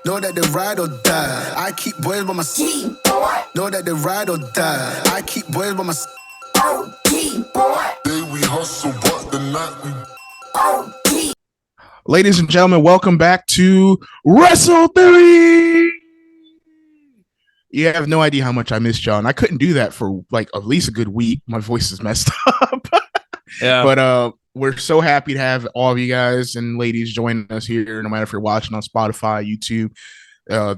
Know that they ride or die. I keep boys by my side. Know that they ride or die. I keep boys by my side. Day we hustle, but the night we. Ladies and gentlemen, welcome back to Wrestle Theory. You have no idea how much I missed y'all, and I couldn't do that for like at least a good week. My voice is messed up. Yeah. But we're so happy to have all of you guys and ladies join us here, no matter if you're watching on Spotify, YouTube,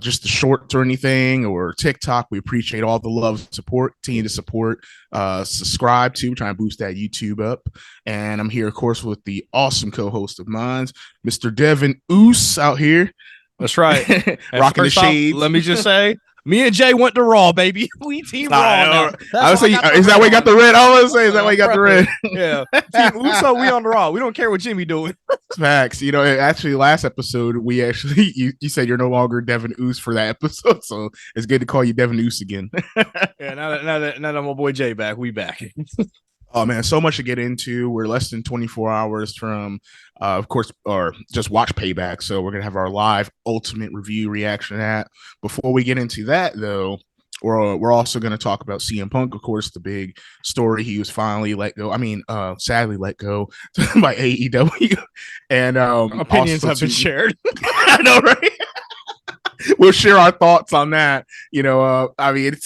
just the shorts or anything, or TikTok. We appreciate all the love, support, continue to support, subscribe to, trying to boost that YouTube up. And I'm here, of course, with the awesome co-host of mine, Mr. Devin Oos out here. That's right. Rocking the shades. Let me just say, me and Jay went to Raw, baby. We team Raw now. I was saying, is that why you got the red? I was say, is that why you got the red? Yeah. Team Uso, we on the Raw. We don't care what Jimmy doing. Facts. You know, actually, last episode, we actually, you said you're no longer Devin Oos for that episode. So it's good to call you Devin Oos again. Yeah, now that my boy Jay back, we back. Oh man, so much to get into. We're less than 24 hours from, of course, or just watch Payback. So we're gonna have our live ultimate review reaction to that. Before we get into that, though, we're also gonna talk about CM Punk, of course, the big story. He was finally let go. I mean, sadly let go by AEW, and opinions have been shared. I know, right? We'll share our thoughts on that. You know, I mean,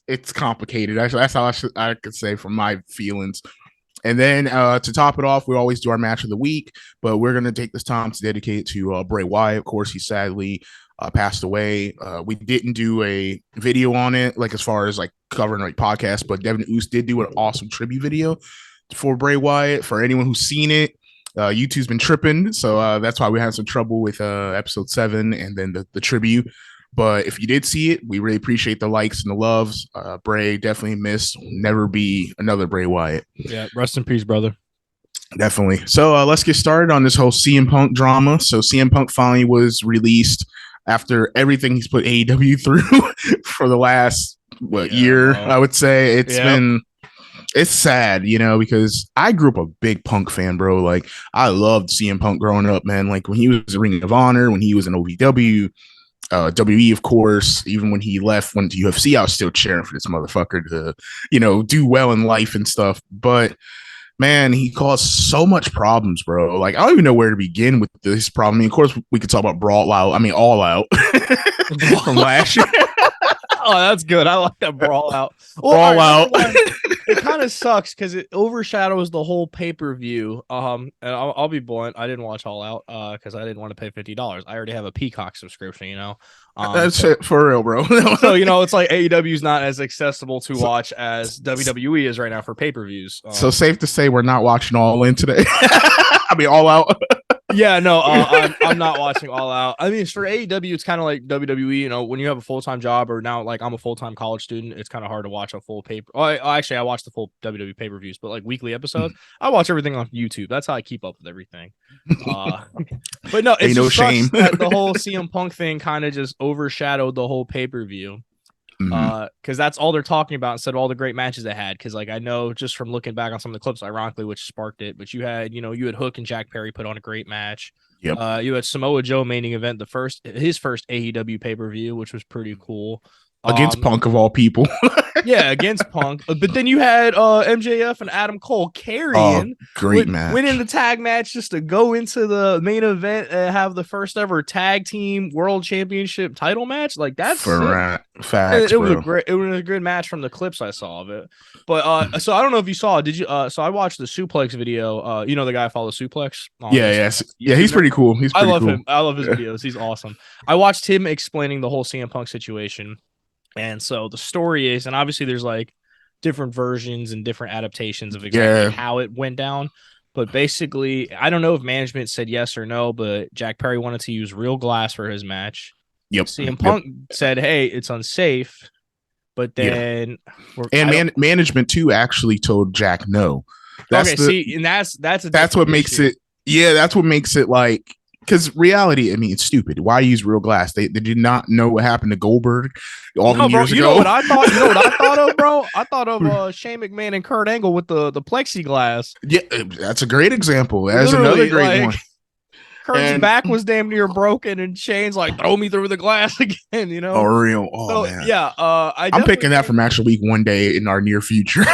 it's complicated. Actually, that's how I could say from my feelings. And then to top it off, we always do our match of the week, but we're going to take this time to dedicate it to Bray Wyatt. Of course, he sadly passed away. We didn't do a video on it, like as far as like covering like podcasts, but Devin Oos did do an awesome tribute video for Bray Wyatt. For anyone who's seen it, YouTube's been tripping, so that's why we had some trouble with episode 7 and then the tribute. But if you did see it, we really appreciate the likes and the loves. Bray definitely missed. Never be another Bray Wyatt. Yeah, rest in peace, brother. Definitely. So let's get started on this whole CM Punk drama. So CM Punk finally was released after everything he's put AEW through for the last year. I would say it's sad, you know, because I grew up a big Punk fan, bro. Like I loved CM Punk growing up, man. Like when he was in Ring of Honor, when he was in OVW. WWE, of course, even when he left, went to UFC, I was still cheering for this motherfucker to, you know, do well in life and stuff. But man, he caused so much problems, bro. Like I don't even know where to begin with this problem. I mean, of course, we could talk about All Out from last year. Oh, that's good. I like that Brawl Out. Brawl Out. It kind of sucks because it overshadows the whole pay-per-view. And I'll be blunt. I didn't watch All Out because I didn't want to pay $50. I already have a Peacock subscription, you know. That's it for real, bro. So, you know, it's like AEW is not as accessible to watch as WWE is right now for pay-per-views. So safe to say we're not watching All In today. I mean, All Out. Yeah, no, I'm not watching All Out. I mean, for AEW, it's kind of like WWE. You know, when you have a full-time job, or now like I'm a full-time college student, it's kind of hard to watch a full paper. Actually, I watch the full WWE pay-per-views, but like weekly episodes, I watch everything on YouTube. That's how I keep up with everything. But no, it's no shame that the whole CM Punk thing kind of just overshadowed the whole pay-per-view. Because that's all they're talking about instead of all the great matches they had. Because like I know just from looking back on some of the clips, ironically, which sparked it, but you had Hook and Jack Perry put on a great match. Yep. You had Samoa Joe main event his first AEW pay-per-view, which was pretty cool. Against Punk of all people. Yeah, against Punk. But then you had MJF and Adam Cole carrying. Great match. Winning the tag match just to go into the main event and have the first ever tag team world championship title match. Like that's facts, it was a good match from the clips I saw of it. But so I don't know if you saw, did you so I watched the suplex video. You know the guy follows Suplex? He's pretty cool. I love him. I love his videos. He's awesome. I watched him explaining the whole CM Punk situation. And so the story is, and obviously there's like different versions and different adaptations of exactly how it went down. But basically, I don't know if management said yes or no, but Jack Perry wanted to use real glass for his match. Yep. CM Punk said, hey, it's unsafe. But then management too actually told Jack no. That's what makes it. Yeah, that's what makes it like. Because reality, I mean, it's stupid. Why use real glass? They did not know what happened to Goldberg years ago. You know what I thought of, bro? I thought of Shane McMahon and Kurt Angle with the plexiglass. Yeah, that's a great example. That's another great one. Kurt's back was damn near broken, and Shane's like, throw me through the glass again, you know? Oh, real. Oh, So, man. yeah, I'm picking that for Match of the Week one day in our near future.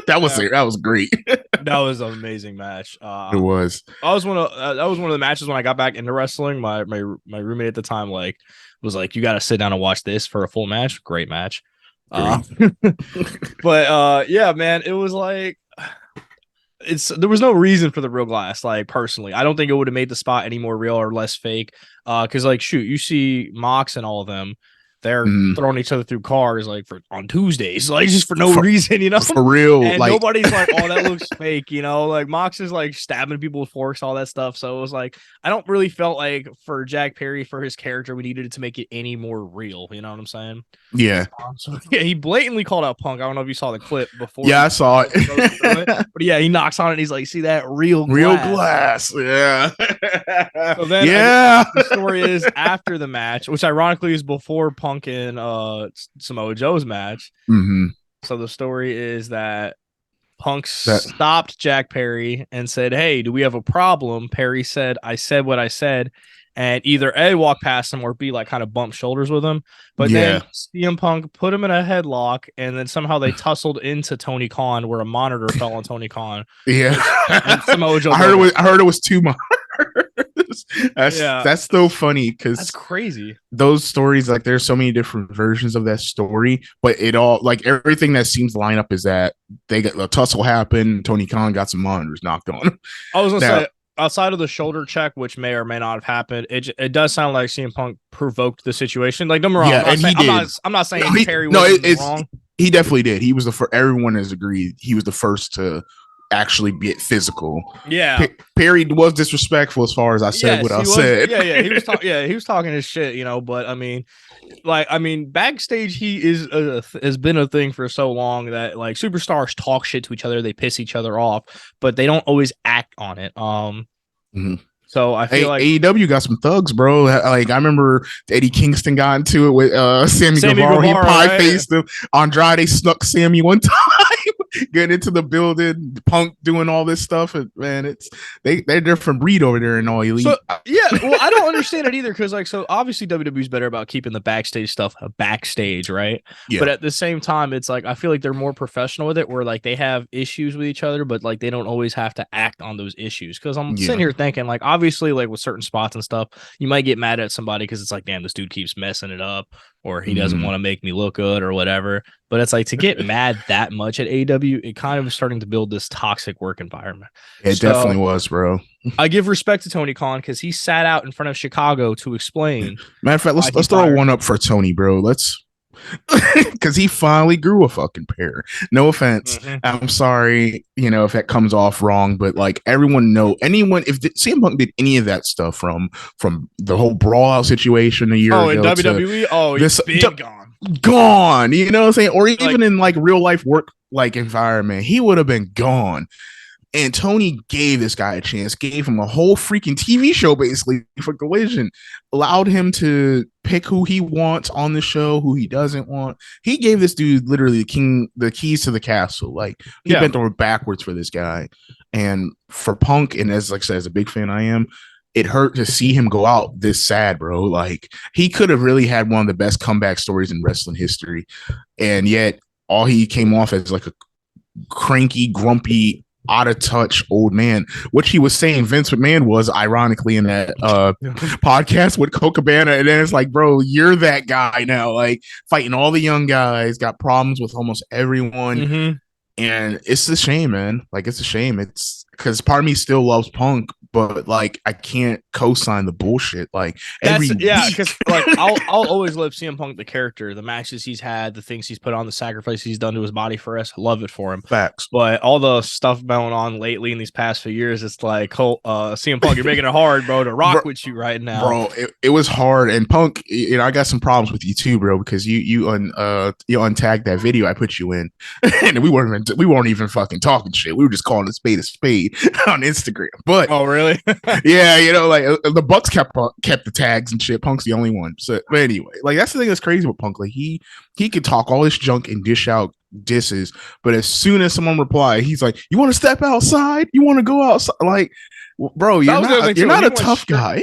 That was great. That was an amazing match. It was. That was one of the matches when I got back into wrestling. My roommate at the time was like, you got to sit down and watch this for a full match. Great match. But yeah, man, it was like there was no reason for the real glass. Like, personally, I don't think it would have made the spot any more real or less fake. Because like, shoot, you see Mox and all of them. They're throwing each other through cars like on Tuesdays, like just for no reason, you know, for real. And like nobody's like, oh, that looks fake, you know, like Mox is like stabbing people with forks, all that stuff. So it was like, I don't really felt like for Jack Perry, for his character, we needed to make it any more real. You know what I'm saying? Yeah. So, yeah, he blatantly called out Punk. I don't know if you saw the clip before. Yeah, I saw it. But yeah, he knocks on it. And he's like, see that real glass. Yeah. So then, yeah. the story is after the match, which ironically is before Punk and Samoa Joe's match. Mm-hmm. So the story is that Punk stopped Jack Perry and said, hey, do we have a problem? Perry said, I said what I said. And either A, walk past him, or B, like kind of bump shoulders with him. But then CM Punk put him in a headlock, and then somehow they tussled into Tony Khan, where a monitor fell on Tony Khan. Yeah. And Samoa Joe I heard it was 2 monitors. That's so funny, because that's crazy. Those stories, like, there's so many different versions of that story, but it all, like, everything that seems to line up is that they got a tussle happen. Tony Khan got some monitors knocked on him. I was gonna say, outside of the shoulder check, which may or may not have happened, it does sound like CM Punk provoked the situation. Like, don't get me wrong. Yeah, I'm not saying Perry was wrong. He definitely did. He was the first. Everyone has agreed he was the first to actually get physical. Yeah, Perry was disrespectful as far as I said I said. Yeah, he was he was talking his shit, you know. But I mean, backstage he has been a thing for so long that like superstars talk shit to each other, they piss each other off, but they don't always act on it. So I feel like AEW got some thugs, bro. Like, I remember Eddie Kingston got into it with Sammy Guevara. He pie faced him. Andrade snuck Sammy one time, getting into the building. Punk doing all this stuff, and man, they're a different breed over there in All Elite. So, yeah, well, I don't understand it either, because like, so obviously WWE's better about keeping the backstage stuff backstage, right? Yeah. But at the same time, it's like I feel like they're more professional with it, where like they have issues with each other, but like they don't always have to act on those issues. Because I'm sitting here thinking, like, obviously, like with certain spots and stuff, you might get mad at somebody because it's like, damn, this dude keeps messing it up, or he doesn't want to make me look good or whatever. But it's like, to get mad that much at AEW, it kind of is starting to build this toxic work environment. It definitely was, bro. I give respect to Tony Khan because he sat out in front of Chicago to explain. Matter of fact, let's throw one up for Tony, bro. Because he finally grew a fucking pair. No offense. I'm sorry, if that comes off wrong, but like, if CM Punk did any of that stuff from the whole brawl out situation a year ago in WWE, he's been gone. You know what I'm saying? Or even in like real life work like environment, he would have been gone. And Tony gave this guy a chance, gave him a whole freaking TV show basically for Collision, allowed him to pick who he wants on the show, who he doesn't want. He gave this dude literally the keys to the castle. Like, he bent over backwards for this guy. And for Punk, and as like I said, as a big fan I am, it hurt to see him go out this sad, bro. Like, he could have really had one of the best comeback stories in wrestling history. And yet all he came off as like a cranky, grumpy, out of touch old man, which he was saying Vince McMahon was, ironically, in that podcast with Coca Cabana. And then it's like, bro, you're that guy now, like fighting all the young guys, got problems with almost everyone. And it's a shame, man. Like, it's a shame. It's because part of me still loves Punk, but like, I can't co-sign the bullshit. Like, because like I'll always love CM Punk, the character, the matches he's had, the things he's put on, the sacrifice he's done to his body for us. I love it for him. Facts. But all the stuff going on lately in these past few years, it's like, CM Punk, you're making it hard, bro, to rock with you right now, bro. It was hard. And Punk, I got some problems with you too, bro, because you untagged that video I put you in, and we weren't even fucking talking shit. We were just calling a spade on Instagram. But oh, really? Yeah, like the Bucks kept the tags and shit. Punk's the only one. So, but anyway, like, that's the thing that's crazy with Punk. Like, he could talk all this junk and dish out disses, but as soon as someone replied, he's like, "You want to step outside? You want to go outside?" Like, Well, bro, That was the other thing, you're too. not He a went tough straight- guy.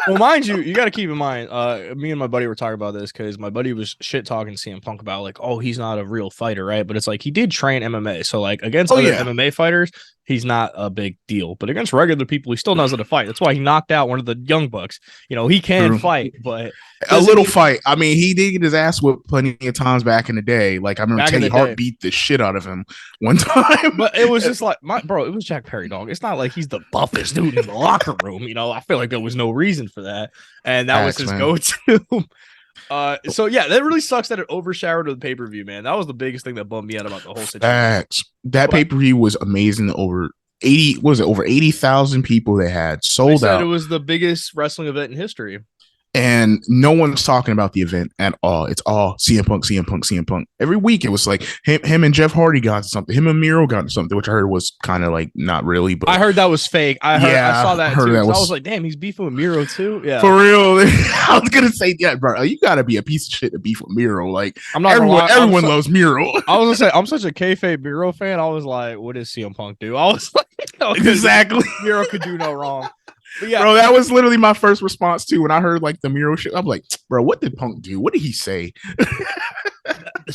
Well, mind you, got to keep in mind, me and my buddy were talking about this because my buddy was shit talking CM Punk about like, oh, he's not a real fighter, right? But it's like he did train MMA, so like against other MMA fighters, he's not a big deal. But against regular people, he still knows how to fight. That's why he knocked out one of the Young Bucks. You know, he can fight, but a little fight. I mean, he did get his ass whipped plenty of times back in the day. Like I remember Teddy Hart beat the shit out of him one time. But it was just like it was Jack Perry, dog. It's not like he's the buffest dude in the locker room. You know, I feel like there was no reason for that. And that was his go-to. So yeah, that really sucks that it overshadowed the pay-per-view, man. That was the biggest thing that bummed me out about the whole situation. That pay-per-view was amazing. Over 80,000 people they had sold out. It was the biggest wrestling event in history. And no one's talking about the event at all. It's all CM Punk, CM Punk, CM Punk. Every week it was like him and Jeff Hardy got something. Him and Miro got something, which I heard was kind of like not really. But I heard that was fake. I saw that too. I was like, damn, he's beefing with Miro too. Yeah, for real. I was gonna say, yeah, bro, you gotta be a piece of shit to beef with Miro. Like I'm not everyone loves Miro. I was gonna say I'm such a kayfabe Miro fan. I was like, what does CM Punk do? I was like, exactly. Miro could do no wrong. But yeah, bro, that was literally my first response too when I heard like the Miro shit. I'm like, bro, what did Punk do? What did he say?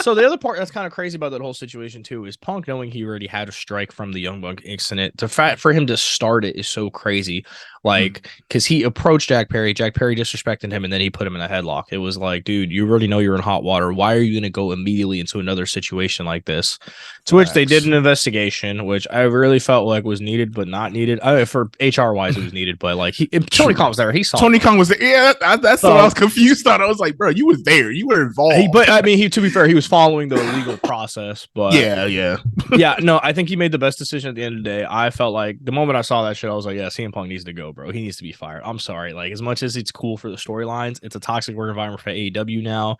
So the other part that's kind of crazy about that whole situation too is Punk knowing he already had a strike from the Young Buck incident. The fact for him to start it is so crazy. Like, because he approached Jack Perry disrespected him, and then he put him in a headlock. It was like, dude, you already know you're in hot water. Why are you going to go immediately into another situation like this? To which they did an investigation, which I really felt like was needed, but not needed. For HR wise, it was needed, but like Tony Khan was there. He saw Tony Khan was there. Yeah, that's what I was confused on. I was like, bro, you was there. You were involved. But I mean, to be fair, he was following the legal process. But yeah. No, I think he made the best decision at the end of the day. I felt like the moment I saw that shit, I was like, yeah, CM Punk needs to go, bro. He needs to be fired. I'm sorry. Like, as much as it's cool for the storylines, it's a toxic work environment for AEW now.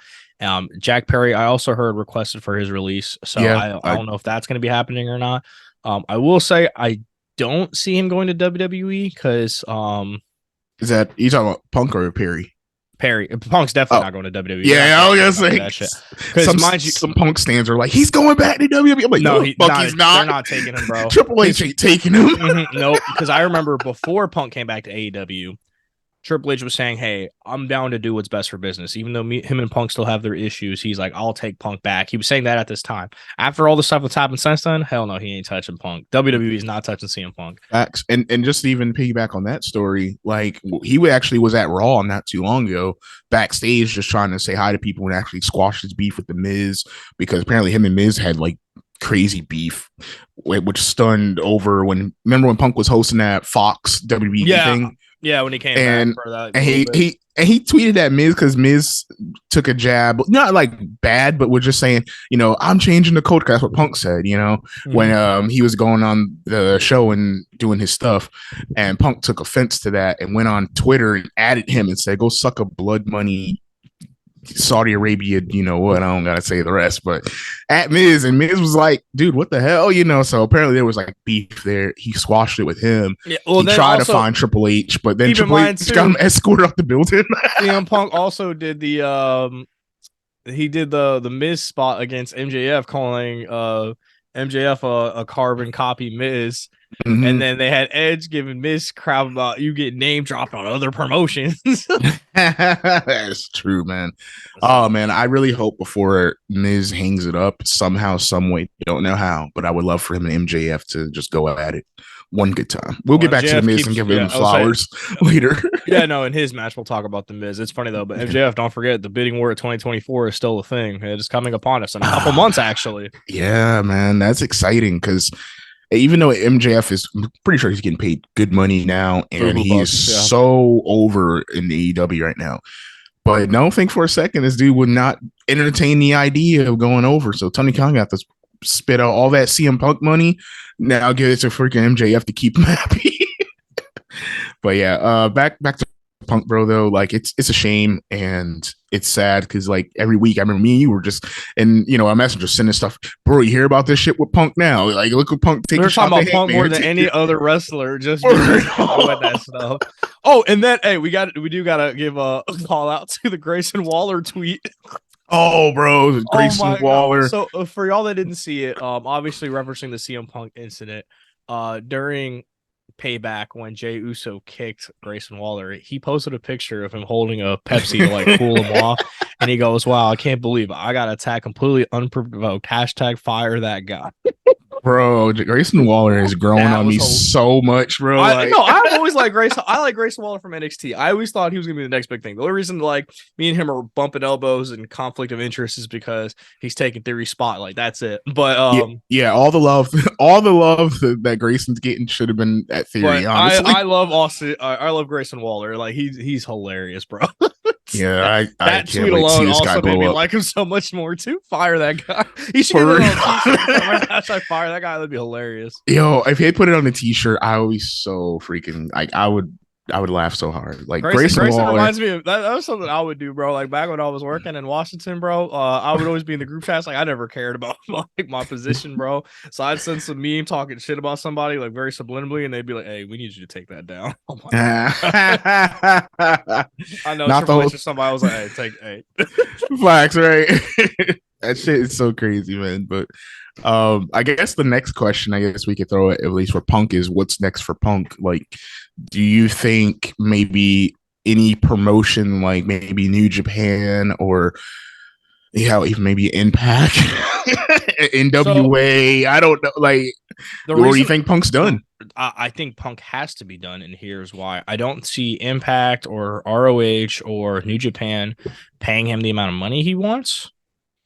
Jack Perry, I also heard requested for his release. So I don't know if that's going to be happening or not. I will say I don't see him going to WWE because is that you talking about Punk or Perry? Punk's definitely not going to WWE. Yeah, I was gonna say that shit. Because some Punk stands are like, he's going back to WWE. I'm like, no, he's not. They're not taking him, bro. Triple H ain't taking him. Nope. Because I remember before Punk came back to AEW, Triple H was saying, hey, I'm down to do what's best for business. Even though him and Punk still have their issues, he's like, I'll take Punk back. He was saying that at this time. After all the stuff that's happened since then, hell no, he ain't touching Punk. WWE is not touching CM Punk. Facts. And just to even piggyback on that story, like he actually was at Raw not too long ago, backstage, just trying to say hi to people and actually squash his beef with The Miz, because apparently him and Miz had like crazy beef, which stunned over remember when Punk was hosting that Fox WWE thing? Yeah, when he came back for that. And he tweeted at Miz because Miz took a jab, not like bad, but we're just saying, I'm changing the code. That's what Punk said, when he was going on the show and doing his stuff. And Punk took offense to that and went on Twitter and added him and said, go suck a blood money Saudi Arabia, what, I don't gotta say the rest, but at Miz, and Miz was like, dude, what the hell, so apparently there was like beef there. He squashed it with him. He tried to find Triple H, but then Triple H got him escorted out the building. CM Punk also did the Miz spot against MJF, calling MJF a carbon copy Miz. Mm-hmm. And then they had Edge giving Miz crap about you get name dropped on other promotions. That's true, man. Oh man, I really hope before Miz hangs it up somehow, some way, don't know how, but I would love for him and MJF to just go at it one good time. We'll get back to the Miz and give him flowers later. In his match we'll talk about the Miz. It's funny though, but MJF, don't forget the bidding war at 2024 is still a thing. It is coming upon us in a couple months, actually. Yeah, man, that's exciting because even though MJF is, I'm pretty sure he's getting paid good money now, and he is so over in the AEW right now. But don't think for a second this dude would not entertain the idea of going over. So Tony Khan got to spit out all that CM Punk money. Now give it to freaking MJF to keep him happy. But yeah, back to Punk, bro, though. Like it's a shame and it's sad because like every week I remember me and you were just our messenger sending stuff, bro, you hear about this shit with Punk now, like look at Punk taking. We're talking about Punk more than any other wrestler, just with that stuff. Oh, and then we do gotta give a call out to the Grayson Waller tweet. Oh, bro, Grayson Waller. So for y'all that didn't see it, obviously referencing the CM Punk incident, during Payback when Jey Uso kicked Grayson Waller, he posted a picture of him holding a Pepsi to like cool him off, and he goes, "Wow, I can't believe I got attacked completely unprovoked. Hashtag fire that guy." Bro, Grayson Waller is growing on me so much, bro. I've always liked Grayson. I like Grayson Waller from NXT. I always thought he was gonna be the next big thing. The only reason like me and him are bumping elbows and conflict of interest is because he's taking Theory's spotlight. That's it. But all the love, that Grayson's getting should have been at Theory. Honestly, I love Austin. I love Grayson Waller. Like he's hilarious, bro. Yeah, that tweet alone also made me like him so much more too. Fire that guy. He should hashtag fire that guy. That'd be hilarious. Yo, if he had put it on a t-shirt, I would be so freaking like I would laugh so hard. Like Grayson Waller reminds me of that was something I would do, bro. Like back when I was working in Washington, bro. I would always be in the group chats. Like I never cared about like my position, bro. So I'd send some meme talking shit about somebody like very subliminally, and they'd be like, "Hey, we need you to take that down." Oh my God. I know Triple H or somebody was like, "Hey, facts, right?" That shit is so crazy, man. But I guess the next question, I guess we could throw it at least for Punk is what's next for Punk? Like, do you think maybe any promotion like maybe New Japan or even maybe Impact, NWA? I don't know. Like, or do you think Punk's done? I think Punk has to be done, and here's why. I don't see Impact or ROH or New Japan paying him the amount of money he wants.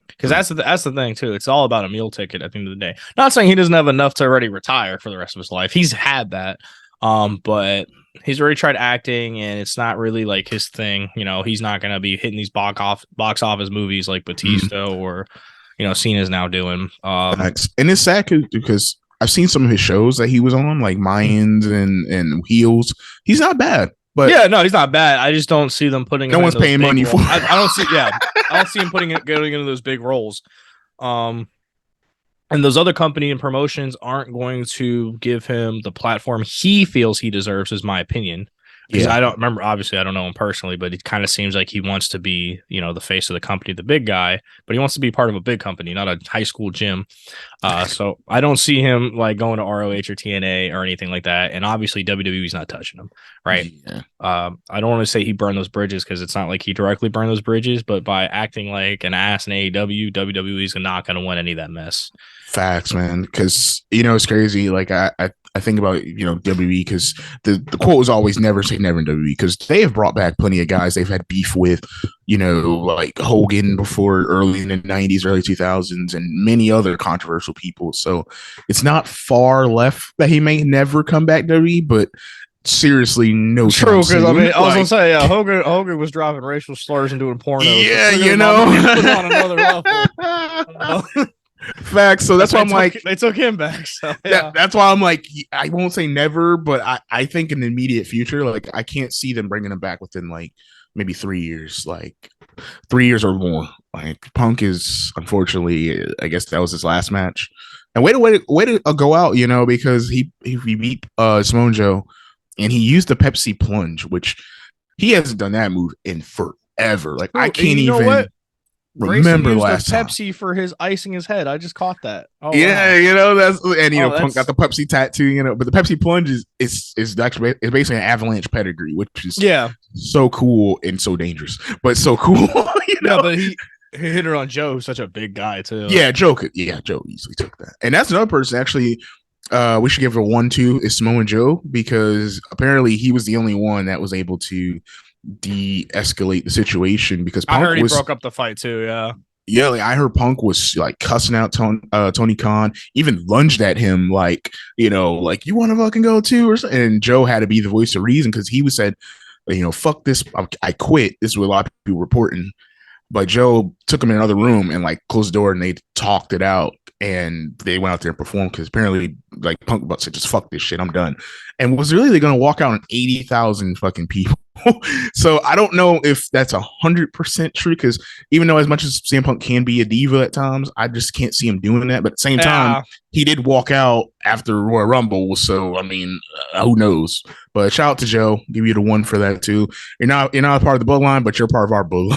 Because that's the thing too. It's all about a meal ticket at the end of the day. Not saying he doesn't have enough to already retire for the rest of his life. He's had that, but he's already tried acting, and it's not really like his thing. You know, he's not gonna be hitting these box office movies like Batista or Cena's now doing. And it's sad because I've seen some of his shows that he was on, like Mayans and Wheels. He's not bad. But yeah, no, he's not bad. I just don't see them putting. No one's paying money for. I don't see. Yeah, I don't see him going into those big roles. And those other company and promotions aren't going to give him the platform he feels he deserves, is my opinion. Because I don't remember, obviously, I don't know him personally, but it kind of seems like he wants to be, the face of the company, the big guy, but he wants to be part of a big company, not a high school gym. So I don't see him like going to ROH or TNA or anything like that. And obviously WWE's not touching him, right? Yeah. I don't want to say he burned those bridges because it's not like he directly burned those bridges, but by acting like an ass in AEW, WWE's not going to win any of that mess. Facts, man. Because, it's crazy. Like, I think about, WWE because the quote was always never say never in WWE because they have brought back plenty of guys they've had beef with, like Hogan before early in the 90s, early 2000s, and many other controversial people. So it's not far left that he may never come back to WWE, but seriously, no. True, because I was gonna say, Hogan was dropping racial slurs and doing pornos. Yeah, was on another level. Facts. So that's why I'm like, they took him back. So yeah. That's why I'm like, I won't say never, but I think in the immediate future, like I can't see them bringing him back within like maybe 3 years, like 3 years or more. Like Punk is unfortunately, I guess that was his last match, and way to go out, because he beat Samoa Joe, and he used the Pepsi plunge, which he hasn't done that move in forever. Like I can't even. Remember last Pepsi for his icing his head. I just caught that. Oh, yeah, wow. That's Punk got the Pepsi tattoo, but the Pepsi plunge is actually it's basically an avalanche pedigree, which is so cool and so dangerous, but so cool. Yeah, but he hit it on Joe, who's such a big guy too. Yeah, Joe easily took that, and that's another person actually. We should give it a 1-2 is Samoa Joe because apparently he was the only one that was able to de-escalate the situation because Punk I heard he broke up the fight too. Yeah, like I heard Punk was like cussing out Tony Khan, even lunged at him like like you want to fucking go too or something. And Joe had to be the voice of reason because he was said, fuck this, I quit. This is what a lot of people reporting, but Joe took him in another room and like closed the door and they talked it out and they went out there and performed because apparently like Punk about said just fuck this shit, I'm done, and was really going to walk out on 80,000 fucking people. So I don't know if that's 100% true because even though as much as CM Punk can be a diva at times, I just can't see him doing that. But at the same time, he did walk out after Royal Rumble, so I mean, who knows? But shout out to Joe, give you the 1 for that too. You're not a part of the bloodline, but you're part of our bloodline.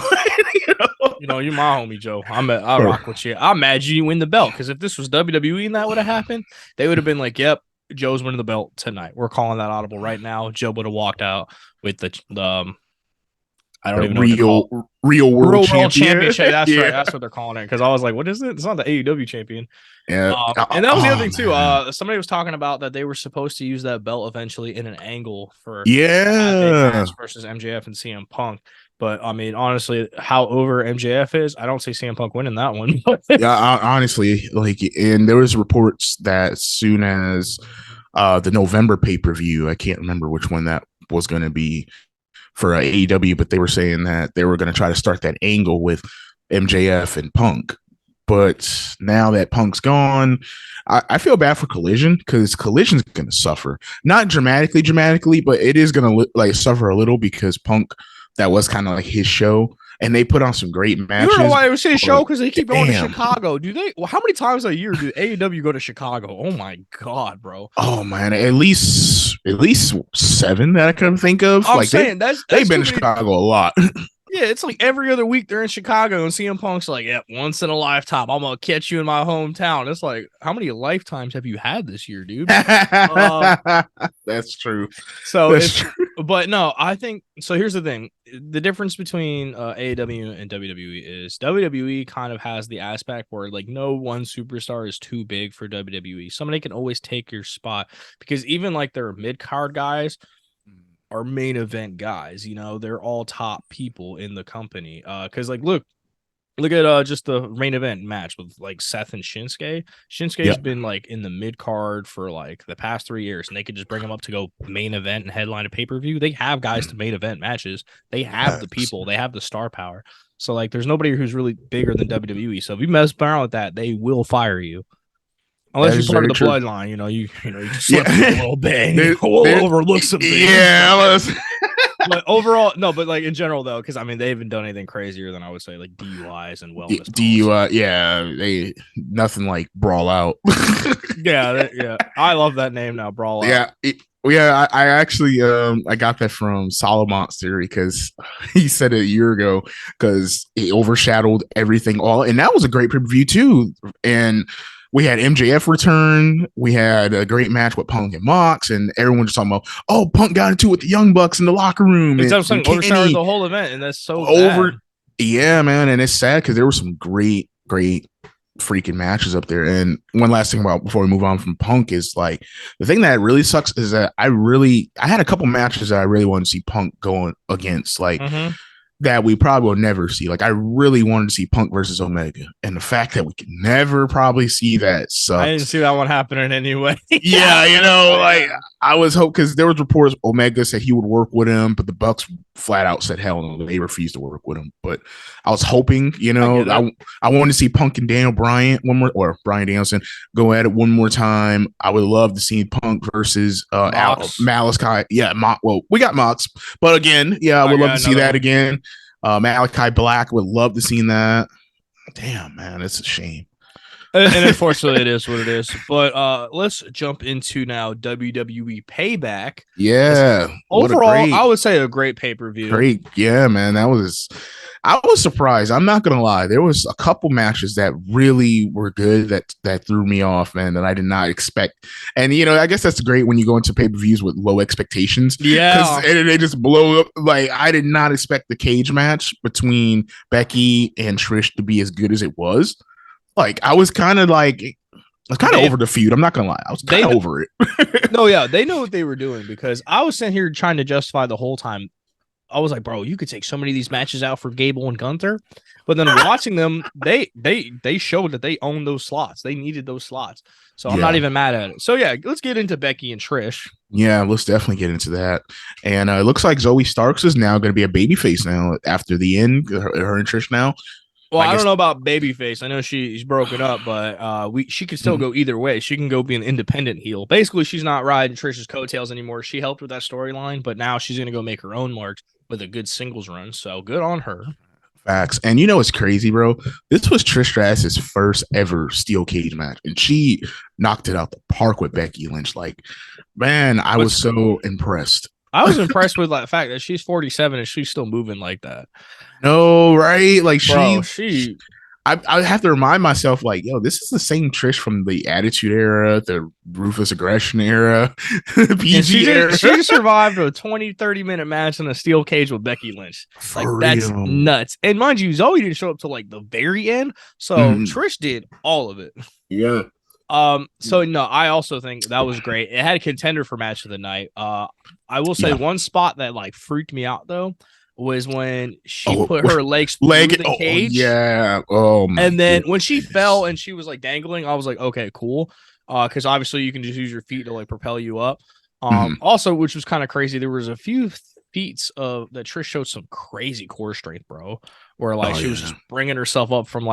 You're my homie, Joe. I rock with you. I'm mad you win the belt because if this was WWE and that would have happened, they would have been like, "Yep, Joe's winning the belt tonight. We're calling that audible right now. Joe would have walked out with the I don't even know real world championship. That's yeah. right. That's what they're calling it. Because I was like, what is it? It's not the AEW champion. Yeah. And that was the other thing too. Somebody was talking about that they were supposed to use that belt eventually in an angle for match versus MJF and CM Punk. But I mean, honestly, how over MJF is, I don't see CM Punk winning that one. Yeah, honestly, like, and there was reports that as soon as the November pay-per-view, I can't remember which one that was going to be for AEW, but they were saying that they were going to try to start that angle with MJF and Punk. But now that Punk's gone, I feel bad for Collision, because Collision's going to suffer. Not dramatically, but it is going to like suffer a little, because Punk, that was kind of like his show, and they put on some great matches. You know why it was his show? Because they keep going to Chicago. Do they? Well, how many times a year do AEW go to Chicago? Oh my god, bro! Oh man, at least 7 that I can think of. I'm saying they've been to Chicago a lot. Yeah, it's like every other week they're in Chicago, and CM Punk's like, yeah, once in a lifetime, I'm gonna catch you in my hometown. It's like, how many lifetimes have you had this year, dude? That's true. So but no, I think so. Here's the thing: the difference between AEW and WWE is WWE kind of has the aspect where like no one superstar is too big for WWE. Somebody can always take your spot, because even like their mid card guys are main event guys. You know, they're all top people in the company. Because like look at just the main event match with like Seth and Shinsuke. Shinsuke's been like in the mid card for like the past 3 years, and they could just bring him up to go main event and headline a pay-per-view. They have guys to main event matches. They have the people, they have the star power. So like there's nobody who's really bigger than WWE. So if you mess around with that, they will fire you. Unless you're part of the bloodline, you slip a little bit, and we'll overlook some things. Yeah, but overall, no. But like in general, though, because I mean, they haven't done anything crazier than I would say like DUIs and wellness. DUI, they nothing like Brawl Out. yeah. I love that name now, Brawl Out. Yeah. I actually I got that from Solomon's theory, because he said it a year ago, because it overshadowed everything and that was a great pay-per-view too. And we had MJF return. We had a great match with Punk and Mox, and everyone just talking about, oh, Punk got into it with the Young Bucks in the locker room. It's overshadowed the whole event, and that's so over. Bad. Yeah, man, and it's sad because there were some great freaking matches up there. And one last thing before we move on from Punk is like the thing that really sucks is that I had a couple matches that I really wanted to see Punk going against, like. That we probably will never see. Like, I really wanted to see Punk versus Omega, and the fact that we could never probably see that sucks. I didn't see that one happening anyway. Yeah, like I was hoping, because there was reports Omega said he would work with him, but the Bucks flat out said hell no, they refused to work with him. But I was hoping, I wanted to see Punk and Daniel Bryan Bryan Danielson go at it one more time. I would love to see Punk versus Malachi. Yeah, we got Mox, but again, I would love to see that again. Malachi Black, would love to see that. Damn, man, it's a shame. And unfortunately, it is what it is. But let's jump into now WWE Payback. Yeah. Overall, I would say a great pay-per-view. Great. Yeah, man. I was surprised. I'm not gonna lie. There was a couple matches that really were good that threw me off, man, that I did not expect. And I guess that's great when you go into pay-per-views with low expectations. Yeah. And they just blow up. Like, I did not expect the cage match between Becky and Trish to be as good as it was. Like, I was kind of over the feud. I'm not gonna lie. I was kind of over it. No, yeah, they know what they were doing, because I was sitting here trying to justify the whole time. I was like, bro, you could take so many of these matches out for Gable and Gunther. But then watching them, they showed that they owned those slots. They needed those slots. So I'm not even mad at it. So yeah, let's get into Becky and Trish. Yeah, let's definitely get into that. And it looks like Zoe Starks is now going to be a babyface now after the end. Her and Trish now. Well, I don't know about babyface. I know she's broken up, but she could still go either way. She can go be an independent heel. Basically, she's not riding Trish's coattails anymore. She helped with that storyline, but now she's going to go make her own mark with a good singles run. So good on her. Facts. And it's crazy, bro. This was Trish Stratus' first ever steel cage match, and she knocked it out the park with Becky Lynch. Like, man, I was so impressed. I was impressed with the fact that she's 47 and she's still moving like that. No, right? Like, Bro, I have to remind myself, like, yo, this is the same Trish from the Attitude Era, the Ruthless Aggression era, PG era. She just survived a 20-30 minute match in a steel cage with Becky Lynch. That's nuts. And mind you, Zoe didn't show up till like the very end, so Trish did all of it. Yeah. So no, I also think that was great. It had a contender for match of the night. I will say one spot that like freaked me out though was when she put her legs through the cage. Yeah. And then when she fell and she was like dangling, I was like, okay, cool. Because obviously you can just use your feet to like propel you up. Also, which was kind of crazy, there was a few feats of that Trish showed some crazy core strength, bro. Where like she was just bringing herself up from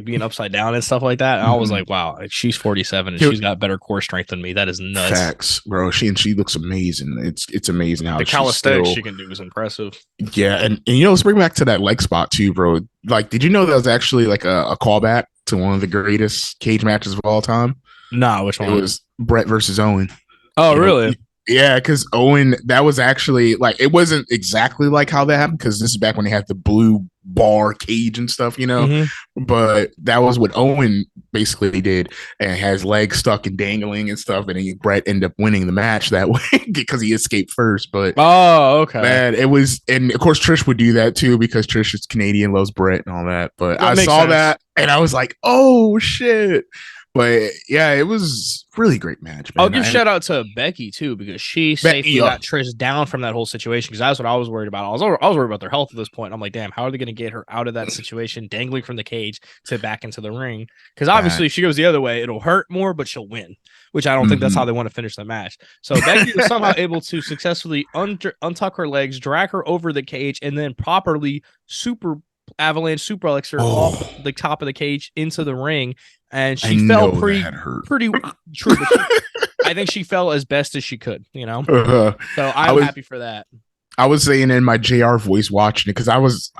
being upside down and stuff like that. And I was like, wow, like, she's 47 and she's got better core strength than me. That is nuts. Facts, bro. She looks amazing. It's amazing how the calisthenics she can do is impressive. Yeah, and you know, let's bring back to that leg spot too, bro. Like, did you know that was actually like a callback to one of the greatest cage matches of all time? Nah, which one? It was Brett versus Owen. Oh, really? Yeah, because Owen, that was actually like, it wasn't exactly like how that happened, because this is back when they had the blue bar cage and stuff, you know. But that was what Owen basically did, and has legs stuck and dangling and stuff, and then Brett ended up winning the match that way because he escaped first. But okay, man, it was, and of course Trish would do that too because Trish is Canadian, loves Brett and all that. But I saw that and I was like, oh shit. But yeah, it was really great match, man. I'll give shout out to Becky too, because she safely got Trish down from that whole situation, because that's what I was worried about. I was worried about their health at this point. I'm like, damn, how are they going to get her out of that situation, dangling from the cage to back into the ring? Because obviously if she goes the other way, it'll hurt more, but she'll win, which I don't think that's how they want to finish the match. So Becky was somehow able to successfully untuck her legs, drag her over the cage, and then properly avalanche suplex her off the top of the cage into the ring. And she fell pretty true. I think she fell as best as she could, you know. So I'm happy for that. I was saying in my JR voice watching it, because I was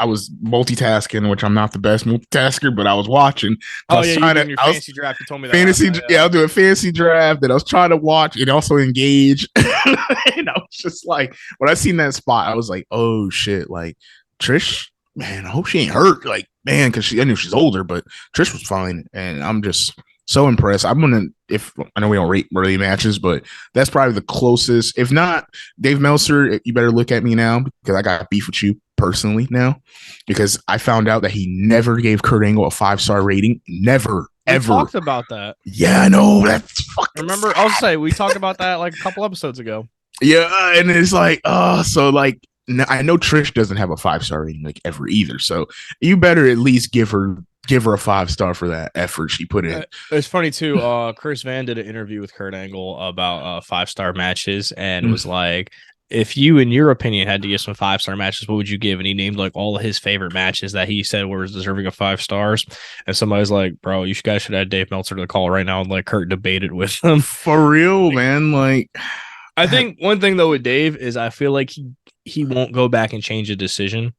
multitasking, which I'm not the best multitasker, but I was watching. Fantasy draft. You told me that. I'll do a fantasy draft, and I was trying to watch and also engage. And I was just like, when I seen that spot, I was like, oh shit, like Trish. Man, I hope she ain't hurt. Like, man, because I knew she's older, but Trish was fine, and I'm just so impressed. I know we don't rate early matches, but that's probably the closest. If not, Dave Meltzer, you better look at me now, because I got beef with you personally now, because I found out that he never gave Kurt Angle a 5-star rating. Never, ever. We talked about that. Yeah, I know. That's fucking. Remember, I'll say we talked about that like a couple episodes ago. Yeah, and it's like, so like. I know Trish doesn't have a 5-star rating like ever either, so you better at least give her a 5-star for that effort she put in. It's funny too. Chris Van did an interview with Kurt Angle about 5-star matches, and was like, if you, in your opinion, had to give some 5-star matches, what would you give? And he named like all of his favorite matches that he said were deserving of 5 stars. And somebody's like, bro, you guys should have Dave Meltzer to the call right now and like Kurt debated with him. For real, man. Like, I think one thing though with Dave is I feel like he won't go back and change a decision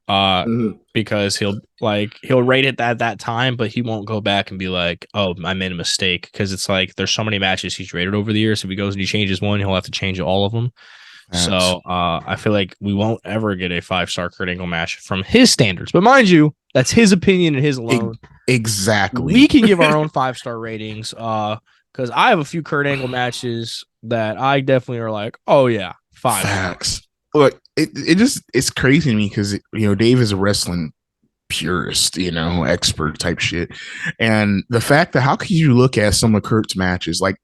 because he'll rate it at that time, but he won't go back and be like, oh, I made a mistake, because it's like there's so many matches he's rated over the years. If he goes and he changes one, he'll have to change all of them. So I feel like we won't ever get a 5-star Kurt Angle match from his standards, but mind you, that's his opinion and his alone. Exactly. We can give our own 5-star ratings because I have a few Kurt Angle matches that I definitely are like, oh yeah, 5 Facts. Look, it's crazy to me because, you know, Dave is a wrestling purist, you know, expert type shit. And the fact that how could you look at some of Kurt's matches like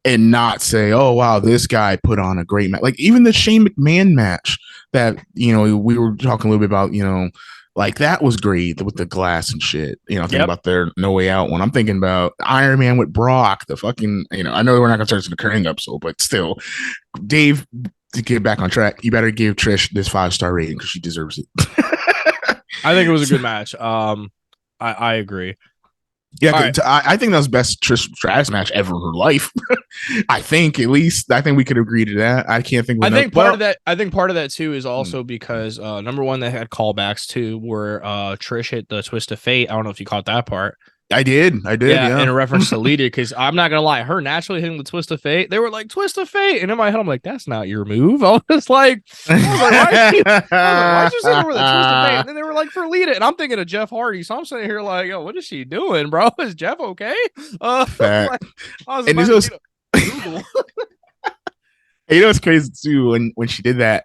and not say, oh, wow, this guy put on a great match. Like even the Shane McMahon match that, you know, we were talking a little bit about, you know, like that was great with the glass and shit. You know, thinking about their No Way Out one. I'm thinking about Iron Man with Brock, the fucking, you know, I know we're not going to turn to the current episode, but still, Dave, to get back on track, you better give Trish this 5-star rating because she deserves it. I think it was a good match. I agree. Yeah, right. I think that was best Trish Stratus match ever in her life. I think at least we could agree to that. I can't think. I think part of that too is also because number one, they had callbacks too, where Trish hit the twist of fate. I don't know if you caught that part. I did. Yeah. In reference to Lita, because I'm not gonna lie, her naturally hitting the twist of fate. They were like twist of fate, and in my head, I'm like, that's not your move. I was like, why'd you sit over the twist of fate? And then they were like for Lita, and I'm thinking of Jeff Hardy. So I'm sitting here like, yo, what is she doing, bro? Is Jeff okay? Like, I was and about to Google. You know, it's crazy too when she did that.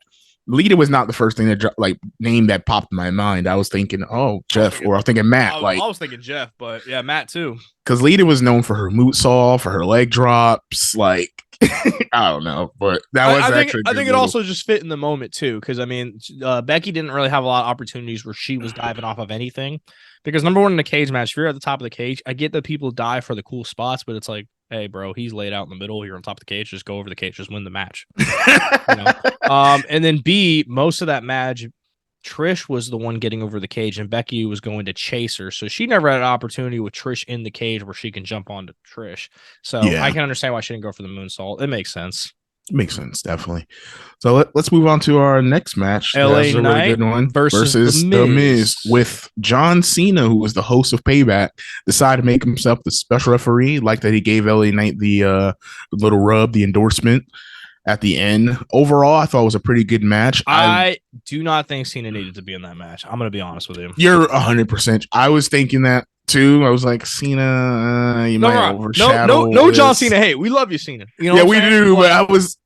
Lita was not the first thing that name that popped in my mind. I was thinking, Jeff, or I was thinking Matt. I was thinking Jeff, but yeah, Matt too. Because Lita was known for her moonsault, for her leg drops. Like, I don't know, but I think it also just fit in the moment too. Because I mean, Becky didn't really have a lot of opportunities where she was diving off of anything. Because number one in the cage match, if you're at the top of the cage, I get that people dive for the cool spots, but it's like, hey, bro, he's laid out in the middle. You're on top of the cage. Just go over the cage. Just win the match. And then B, most of that match, Trish was the one getting over the cage, and Becky was going to chase her. So she never had an opportunity with Trish in the cage where she can jump onto Trish. So I can understand why she didn't go for the moonsault. It makes sense. Makes sense, definitely. So let's move on to our next match. LA Knight really good one versus The Miz with John Cena, who was the host of Payback, decided to make himself the special referee. Like that, he gave LA Knight the little rub, the endorsement at the end. Overall, I thought it was a pretty good match. I do not think Cena needed to be in that match. I'm going to be honest with you. You're 100%. I was thinking that too. I was like, Cena, you might overshadow. No, John Cena. Hey, we love you, Cena. You know yeah, we do. But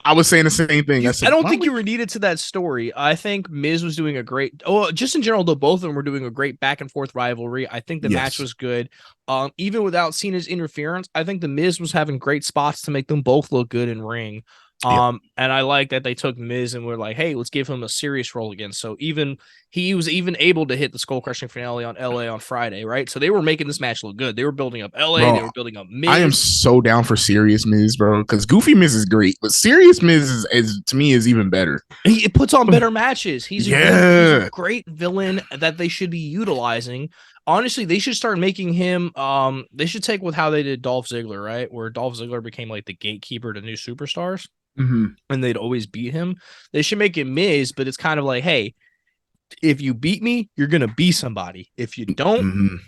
I was saying the same thing. I don't think you were needed to that story. I think Miz was doing a great. Oh, just in general, though, both of them were doing a great back and forth rivalry. I think the match was good. Even without Cena's interference, I think the Miz was having great spots to make them both look good in ring. And I like that they took Miz and were like, hey, let's give him a serious role again. So he was even able to hit the skull crushing finale on LA on Friday, right? So they were making this match look good. They were building up LA, they were building up Miz. I am so down for serious Miz, bro, because Goofy Miz is great, but serious Miz is to me is even better. He puts on better matches. He's a great villain that they should be utilizing. Honestly, they should start making him. They should take with how they did Dolph Ziggler, right? Where Dolph Ziggler became like the gatekeeper to new superstars. Mm-hmm. And they'd always beat him. They should make it Miz, but it's kind of like, hey, if you beat me, you're gonna be somebody. If you don't,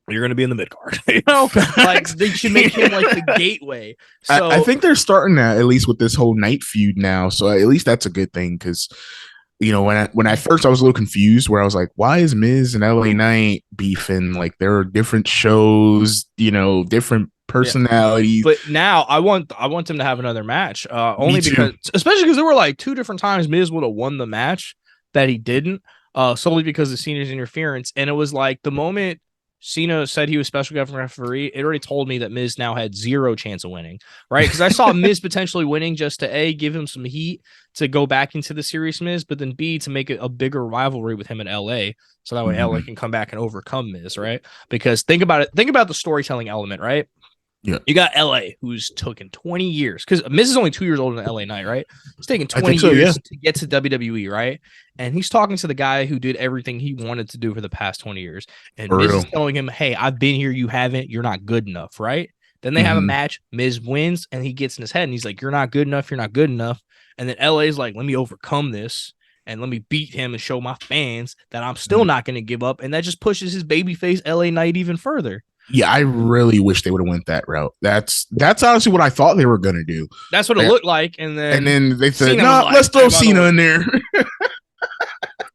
you're gonna be in the mid card. You know, like they should make him like the gateway. So I think they're starting that at least with this whole Night feud now. So at least that's a good thing because you know when I first I was a little confused where I was like, why is Miz and LA Knight beefing? Like there are different shows, you know, different personalities. But now I want them to have another match. Only because especially because there were like two different times Miz would have won the match that he didn't, solely because of Cena's interference. And it was like the moment Cena said he was special guest referee, it already told me that Miz now had zero chance of winning, right? Because I saw Miz potentially winning just to A, give him some heat to go back into the serious Miz, but then B, to make it a bigger rivalry with him in LA. So that way LA can come back and overcome Miz, right? Because think about it. Think about the storytelling element, right? Yeah, you got LA, who's taken 20 years because Miz is only 2 years older than LA Knight, right? It's taken 20 years to get to WWE, right? And he's talking to the guy who did everything he wanted to do for the past 20 years. And Miz is telling him, hey, I've been here, you haven't, you're not good enough, right? Then they have a match, Miz wins, and he gets in his head and he's like, you're not good enough, you're not good enough. And then LA's like, let me overcome this and let me beat him and show my fans that I'm still not going to give up. And that just pushes his babyface LA Knight even further. Yeah, I really wish they would have went that route. That's honestly what I thought they were gonna do. That's what it looked like, and then they said, "No, let's throw Cena in there."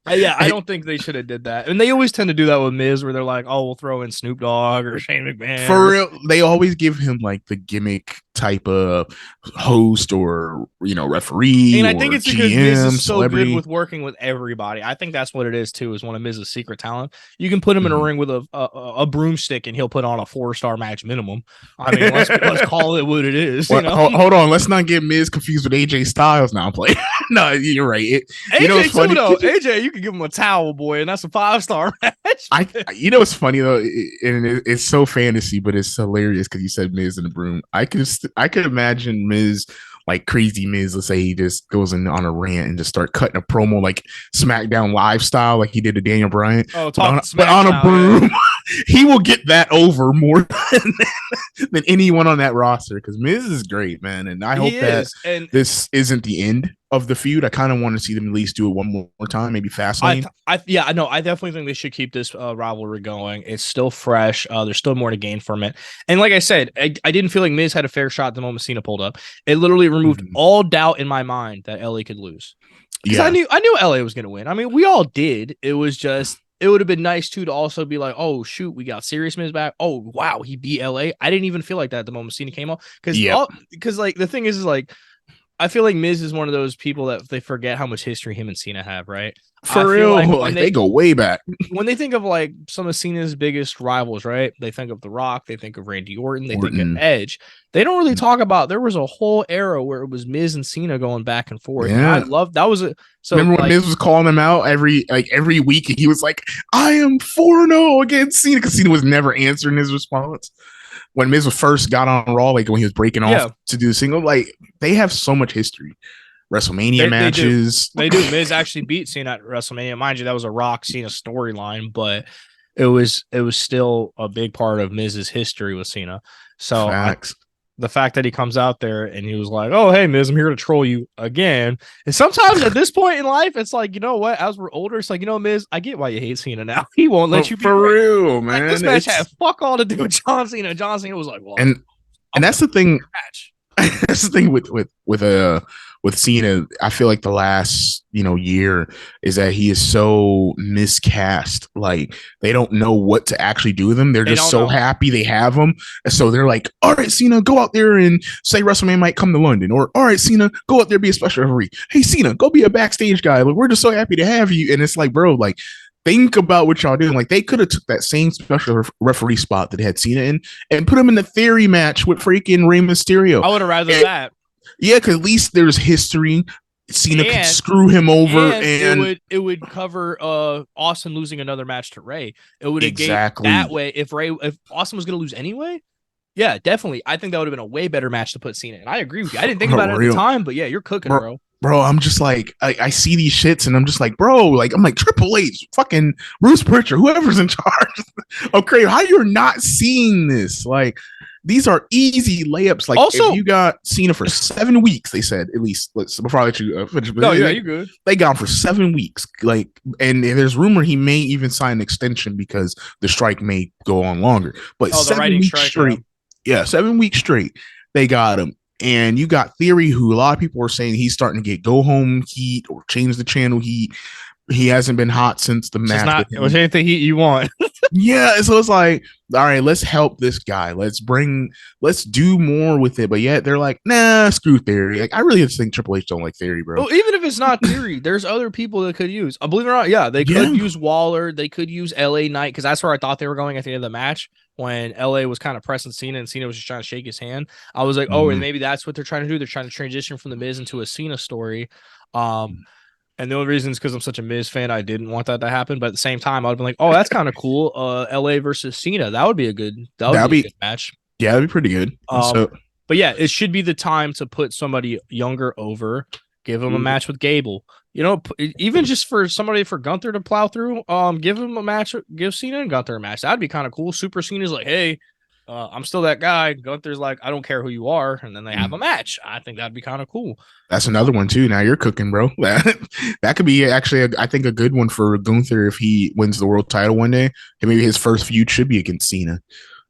I don't think they should have did that. And they always tend to do that with Miz, where they're like, "Oh, we'll throw in Snoop Dogg or Shane McMahon." For real, they always give him like the gimmick type of host or referee. And I think it's because GM, Miz is so celebrity. good with working with everybody. I think that's what it is too. Is one of Miz's secret talent. You can put him in a ring with a broomstick, and he'll put on a 4-star match minimum. I mean, let's call it what it is. Well, hold on, let's not get Miz confused with AJ Styles. Now, play. No, you're right. AJ too, though. AJ, you can give him a towel, boy, and that's a 5-star match. It's funny though, and it's so fantasy, but it's hilarious because you said Miz and the broom. I could imagine Miz, like crazy Miz. Let's say he just goes in on a rant and just start cutting a promo like SmackDown Live style, like he did to Daniel Bryan. Oh, but on a broom, yeah. He will get that over more than anyone on that roster because Miz is great, man. And I hope that this isn't the end of the feud. I kind of want to see them at least do it one more time, maybe Fastlane. I definitely think they should keep this rivalry going. It's still fresh. There's still more to gain from it. And like I said, I didn't feel like Miz had a fair shot the moment Cena pulled up. It literally removed all doubt in my mind that LA could lose. Because I knew LA was going to win. I mean, we all did. It was just, it would have been nice too to also be like, oh shoot, we got Serious Miz back. Oh wow, he beat LA. I didn't even feel like that at the moment Cena came out. Because like the thing is like, I feel like Miz is one of those people that they forget how much history him and Cena have, right? For real, like they go way back. When they think of like some of Cena's biggest rivals, right? They think of The Rock, they think of Randy Orton, they think of Edge. They don't really talk about there was a whole era where it was Miz and Cena going back and forth. Yeah. And I love that was remember when Miz was calling him out every week, and he was like, "I am 4-0 against Cena," because Cena was never answering his response. When Miz first got on Raw, like when he was breaking off to do the single, like they have so much history. WrestleMania matches. They do. Miz actually beat Cena at WrestleMania. Mind you, that was a Rock Cena storyline, but it was still a big part of Miz's history with Cena. So the fact that he comes out there and he was like, "Oh, hey, Miz, I'm here to troll you again." And sometimes at this point in life, it's like, you know what? As we're older, it's like, you know, Miz, I get why you hate Cena now. He won't let you be for real, man. Like, this match had fuck all to do with John Cena. John Cena was like, "Well," and that's the thing. That's the thing with Cena. I feel like the last year is that he is so miscast. Like they don't know what to actually do with him. They're just so happy they have him, and so they're like, "All right, Cena, go out there and say WrestleMania might come to London," or "All right, Cena, go out there be a special referee. Hey, Cena, go be a backstage guy. Like we're just so happy to have you." And it's like, bro, like. Think about what y'all doing. Like they could have took that same special referee spot that they had Cena in and put him in the Theory match with freaking Rey Mysterio. I would have rather that. Yeah, because at least there's history. Cena could screw him over, and it would cover Austin losing another match to Rey. It would have exactly that way if Austin was going to lose anyway. Yeah, definitely. I think that would have been a way better match to put Cena in. I agree with you. I didn't think about it at the time, but yeah, you're cooking, bro. Bro, I'm just like, I see these shits and I'm just like, bro, like, I'm like Triple H, fucking Bruce Pritchard, whoever's in charge. Okay, how you're not seeing this? Like, these are easy layups. Like, also, if you got Cena for 7 weeks, they said, at least, before I let you finish. No, yeah, you're good. They got him for 7 weeks. Like, and there's rumor he may even sign an extension because the strike may go on longer. But 7 weeks straight. Yeah, 7 weeks straight, they got him. And you got Theory, who a lot of people are saying he's starting to get go home heat or change the channel heat. He hasn't been hot since the match. It was anything heat you want. Yeah, so it's like, all right, let's help this guy. Let's do more with it. But yet they're like, nah, screw Theory. Like I really just think Triple H don't like Theory, bro. Well, even if it's not Theory, there's other people that could use. Believe it or not, yeah, they could use Waller. They could use LA Knight because that's where I thought they were going at the end of the match. When LA was kind of pressing Cena and Cena was just trying to shake his hand, I was like, oh, and maybe that's what they're trying to do. They're trying to transition from the Miz into a Cena story. And the only reason is because I'm such a Miz fan, I didn't want that to happen. But at the same time, I'd been like, oh, that's kind of cool. LA versus Cena. That would be a good good match. Yeah, that'd be pretty good. But yeah, it should be the time to put somebody younger over, give him a match with Gable. You know, even just for Gunther to plow through, give him a match, give Cena and Gunther a match. That'd be kind of cool. Super Cena's like, hey, I'm still that guy. Gunther's like, I don't care who you are. And then they have a match. I think that'd be kind of cool. That's another one too. Now you're cooking, bro. That could be actually, I think, a good one for Gunther if he wins the world title one day. And maybe his first feud should be against Cena.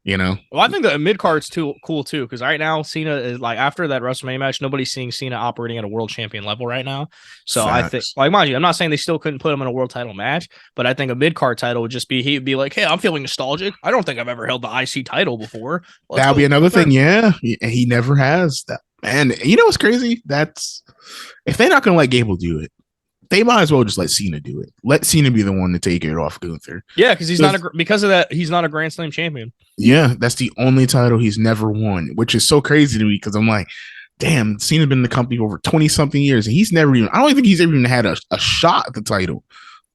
You know, well, I think the mid card's cool too, because right now Cena is like after that WrestleMania match, nobody's seeing Cena operating at a world champion level right now. So I think, like, mind you, I'm not saying they still couldn't put him in a world title match, but I think a mid card title would just be he'd be like, hey, I'm feeling nostalgic. I don't think I've ever held the IC title before. That'll be another thing. Yeah, he never has that. And you know what's crazy? That's if they're not going to let Gable do it, they might as well just let Cena do it. Let Cena be the one to take it off Gunther. Yeah, because he's because of that, he's not a Grand Slam champion. Yeah, that's the only title he's never won, which is so crazy to me because I'm like, damn, Cena's been in the company for over 20-something years, and he's never even, I don't think he's ever even had a shot at the title,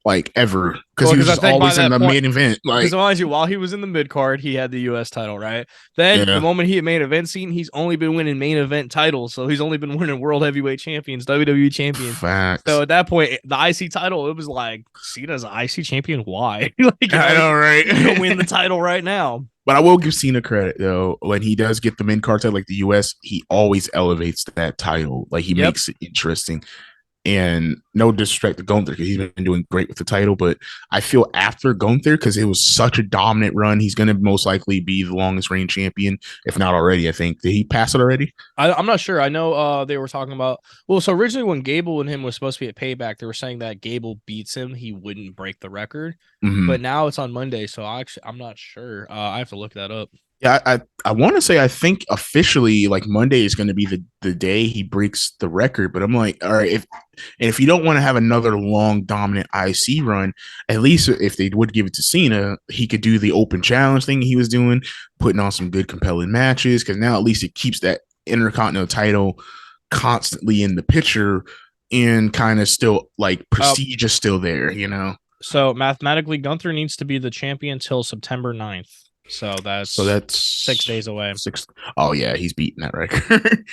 like, ever, because he was just always in the main event. Like, mind you, while he was in the mid card, he had the U.S. title, right? Then the moment he hit main event scene, he's only been winning main event titles, so he's only been winning world heavyweight champions, WWE champions. Facts. So at that point, the IC title, it was like, Cena's an IC champion. Why? Like, I know, right? He'll win the title right now. But I will give Cena credit, though. When he does get the mid card title, like the U.S., he always elevates that title. Like, he makes it interesting. And no disrespect to Gunther, because he's been doing great with the title, but I feel after Gunther, because it was such a dominant run, he's going to most likely be the longest reign champion, if not already. I think, did he pass it already? I'm not sure. I know they were talking about, well, so originally when Gable and him was supposed to be at Payback, they were saying that Gable beats him, he wouldn't break the record. But now it's on Monday, so I'm not sure. I have to look that up. Yeah, I want to say, I think officially like Monday is going to be the day he breaks the record, but I'm like, all right, if you don't want to have another long dominant IC run, at least if they would give it to Cena, he could do the open challenge thing he was doing, putting on some good compelling matches, because now at least it keeps that Intercontinental title constantly in the picture, and kind of still like prestige is still there, you know. So mathematically, Gunther needs to be the champion till September 9th. So that's 6 days away. Oh yeah, he's beating that record.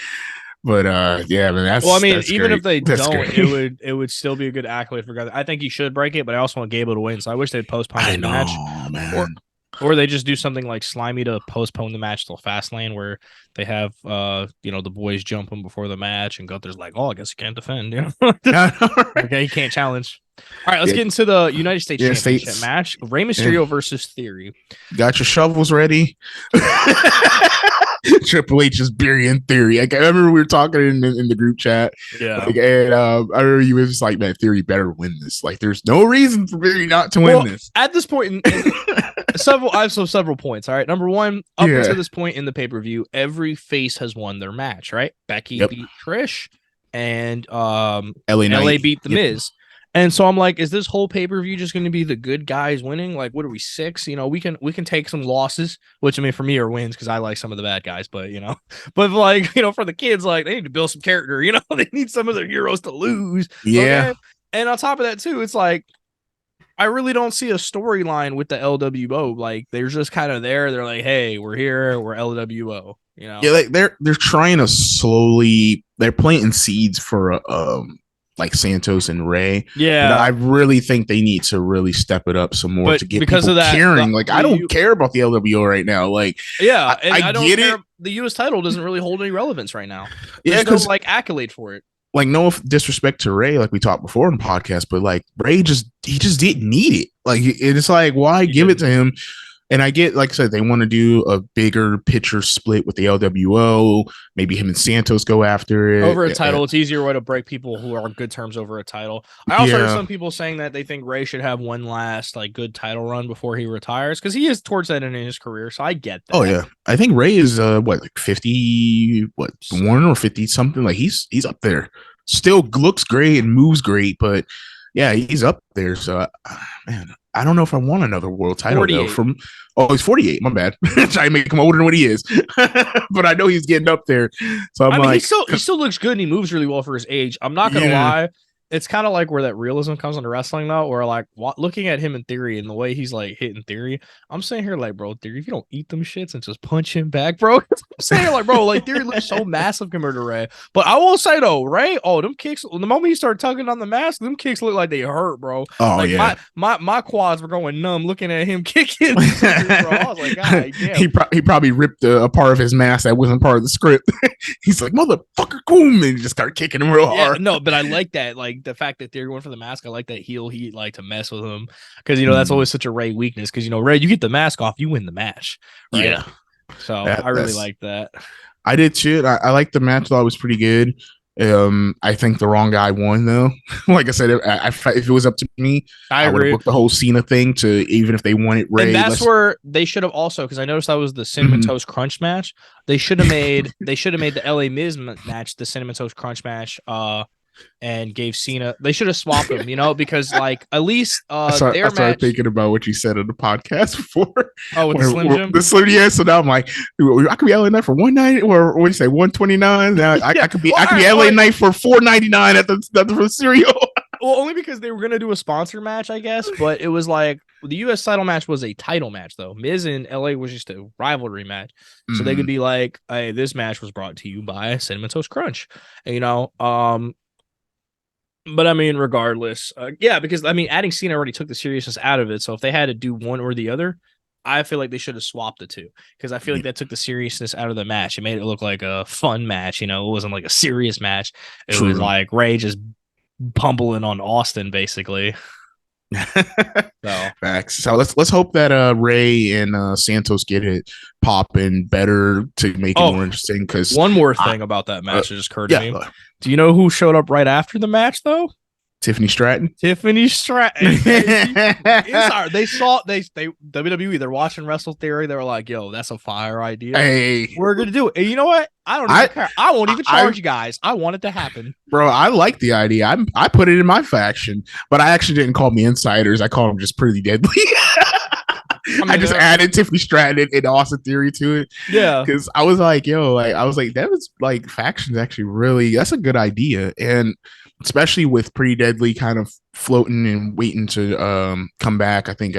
But yeah, man, that's, well, I mean, that's even great. if they that's don't, great. it would still be a good accolade for Gunther. I think he should break it, but I also want Gable to win. So I wish they'd postpone the match. Man. Or they just do something like Slimy to postpone the match till Fastlane, where they have the boys jump him before the match, and Gunther's like, oh, I guess he can't defend, you know. Okay, he can't challenge. All right, let's get into the United States Championship match. Rey Mysterio versus Theory. Got your shovels ready? Triple H is burying Theory. I remember we were talking in the group chat. Yeah. And I remember you was just like, man, Theory better win this. Like, there's no reason for Theory not to win this. At this point, I have several points. All right. Number one, up until this point in the pay-per-view, every face has won their match, right? Becky beat Trish, and LA beat The Miz. And so I'm like, is this whole pay-per-view just going to be the good guys winning? Like, what are we, 6? You know, we can take some losses, which I mean, for me are wins because I like some of the bad guys, but like, for the kids, like they need to build some character, they need some of their heroes to lose. Yeah. Okay? And on top of that too, it's like, I really don't see a storyline with the LWO. Like they're just kind of there. They're like, hey, we're here. We're LWO, Yeah. Like they're trying to slowly, they're planting seeds for, like Santos and Ray. Yeah. But I really think they need to really step it up some more to get because people of that, caring. Like, I don't care about the LWO right now. Like, yeah, and I don't get care. it. The US title doesn't really hold any relevance right now. There's no like accolade for it. Like, no disrespect to Ray, like we talked before in the podcast, but like Ray he just didn't need it. Like, it's like, why give it to him? And I get, like I said, they want to do a bigger picture split with the LWO. Maybe him and Santos go after it. Over a title, it's easier way to break people who are on good terms over a title. I also heard some people saying that they think Ray should have one last like good title run before he retires, because he is towards that in his career. So I get that. Oh yeah, I think Ray is like 51 or 50 something. Like he's up there. Still looks great and moves great, but yeah, he's up there. So man, I don't know if I want another world title though. He's 48. My bad. Try to make him older than what he is, but I know he's getting up there. So I'm like, he still looks good and he moves really well for his age. I'm not gonna lie. It's kind of like where that realism comes into wrestling though, where like looking at him in Theory and the way he's like hitting Theory, I'm saying here like, bro, Theory, if you don't eat them shits and just punch him back, bro, I'm saying like, bro, like Theory looks so massive compared to Ray. But I will say though, Ray, them kicks, the moment he started tugging on the mask, them kicks look like they hurt, bro. Oh like, yeah, my quads were going numb looking at him kicking. Bro. I was like, God damn. He probably ripped a part of his mask that wasn't part of the script. He's like, motherfucker, boom, and he just started kicking him real hard. No, but I like that, like the fact that Theory went for the mask. I like that heel heat, like to mess with him, because that's always such a Ray weakness. Because Ray, you get the mask off, you win the match. Right? Yeah. So I really like that. I did too. I liked the match. Thought it was pretty good. I think the wrong guy won though. Like I said, if it was up to me, I would have booked the whole Cena thing to, even if they wanted Ray. And that's where they should have also, because I noticed that was the Cinnamon Toast Crunch match. They should have made the LA Miz match the Cinnamon Toast Crunch match. And gave Cena, they should have swapped them, because like at least I started thinking about what you said on the podcast before. Oh, with the Slim Jim? The Slim, yeah. So now I'm like, I could be LA Knight for $190, or what do you say, $129? Now I could be LA Knight for $4.99 at the cereal. Well, only because they were gonna do a sponsor match, I guess, but it was like the US title match was a title match though. Miz and LA was just a rivalry match. So they could be like, hey, this match was brought to you by Cinnamon Toast Crunch. And, but I mean, regardless, because I mean, adding Cena already took the seriousness out of it. So if they had to do one or the other, I feel like they should have swapped the two, because I feel like that took the seriousness out of the match. It made it look like a fun match. It wasn't like a serious match. It was like Ray just bumbling on Austin, basically. Facts. So let's hope that Ray and Santos get it popping better to make it more interesting. Because one more thing about that match that just occurred to me. Yeah. Do you know who showed up right after the match though? Tiffany Stratton. They saw WWE. They're watching Wrestle Theory. They were like, "Yo, that's a fire idea. Hey, we're gonna do it." And you know what? I don't even care. I won't even charge you guys. I want it to happen, bro. I like the idea. I put it in my faction, but I actually didn't call me insiders. I called them just Pretty Deadly. I just added Tiffany Stratton and Austin Theory to it. Yeah, because I was like, that was like factions actually really. That's a good idea, and especially with Pretty Deadly kind of floating and waiting to come back. I think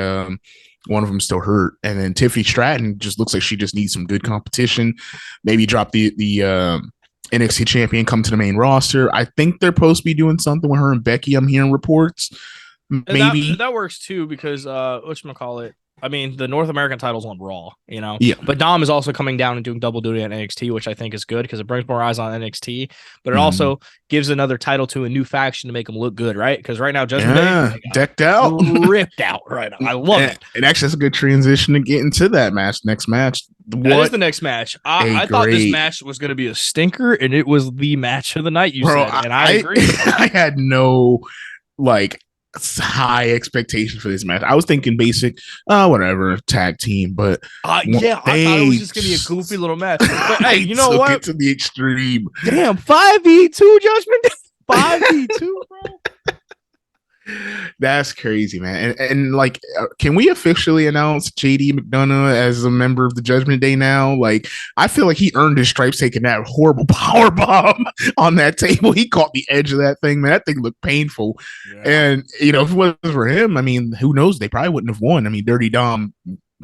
one of them still hurt, and then Tiffany Stratton just looks like she just needs some good competition. Maybe drop the NXT champion, come to the main roster. I think they're supposed to be doing something with her and Becky. I'm hearing reports. Maybe that works too because whatchamacallit, I mean, the North American title's on Raw, you know? Yeah. But Dom is also coming down and doing double duty at NXT, which I think is good because it brings more eyes on NXT, but it also gives another title to a new faction to make them look good, right? Because right now, Judgment Day decked out, ripped out right now. I love it. And actually, that's a good transition to get into that match. Next match. That is the next match. I thought this match was going to be a stinker, and it was the match of the night, you said, and I agree. I had no, high expectations for this match. I was thinking basic, whatever, tag team, but I thought it was just gonna be a goofy little match. But hey, you know what? It to the extreme. Damn, 5v2 Judgment Day, 5v2, bro. That's crazy, man. And can we officially announce JD McDonough as a member of the Judgment Day now? Like, I feel like he earned his stripes taking that horrible power bomb on that table. He caught the edge of that thing, man. That thing looked painful. Yeah. And if it wasn't for him, I mean, who knows? They probably wouldn't have won. I mean, Dirty Dom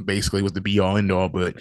basically was the be all end all, but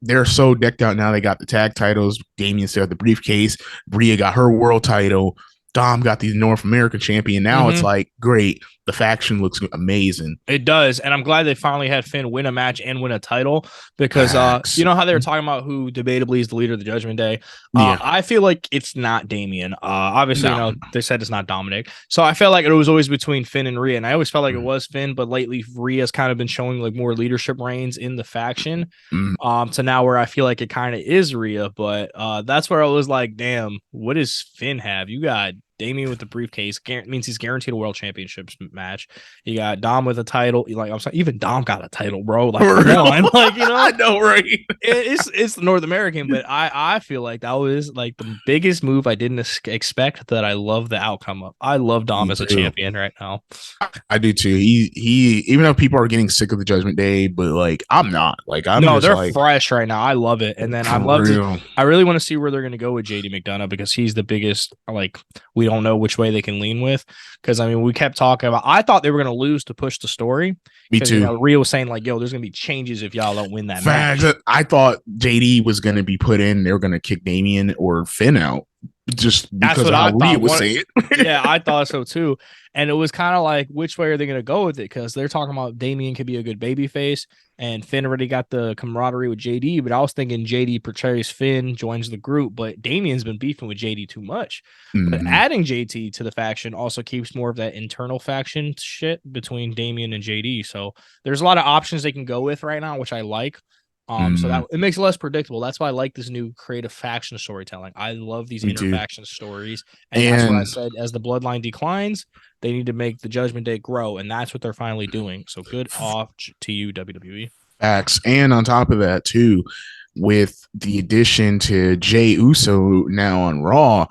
they're so decked out now. They got the tag titles. Damian still had the briefcase. Bria got her world title. Dom got the North American champion. Now it's like, great. The faction looks amazing. It does. And I'm glad they finally had Finn win a match and win a title because you know how they were talking about who debatably is the leader of the Judgment Day? I feel like it's not Damian. Obviously, they said it's not Dominic. So I felt like it was always between Finn and Rhea. And I always felt like it was Finn, but lately Rhea's kind of been showing like more leadership reigns in the faction. To now where I feel like it kind of is Rhea. But that's where I was like, damn, what does Finn have? You got Damian with the briefcase means he's guaranteed a world championship match. You got Dom with a title. Like, I'm sorry, even Dom got a title, bro. Like, come on. Like, I know, right? It's the North American, but I feel like that was like the biggest move I didn't expect. That I love the outcome of. I love Dom as a champion right now. I do too. He even though people are getting sick of the Judgment Day, but like I'm not. Like they're fresh right now. I love it, and then I really want to see where they're going to go with JD McDonough because he's the biggest. Like, we don't know which way they can lean with because I mean we kept talking about. I thought they were going to lose to push the story. Me too. Rhea was saying like, "Yo, there's going to be changes if y'all don't win that match." I thought JD was going to be put in. They were going to kick Damian or Finn out just because of how Rhea was saying it. Yeah, I thought so too. And it was kind of like, which way are they going to go with it? Because they're talking about Damian could be a good baby face, and Finn already got the camaraderie with JD. But I was thinking JD portrays Finn, joins the group, but Damian's been beefing with JD too much. But adding JT to the faction also keeps more of that internal faction shit between Damian and JD. So there's a lot of options they can go with right now, which I like. So that it makes it less predictable. That's why I like this new creative faction storytelling. I love these inter-faction stories. And that's what I said. As the bloodline declines, they need to make the Judgment Day grow, and that's what they're finally doing. So good off to you, WWE. Facts. And on top of that, too, with the addition to Jey Uso now on Raw,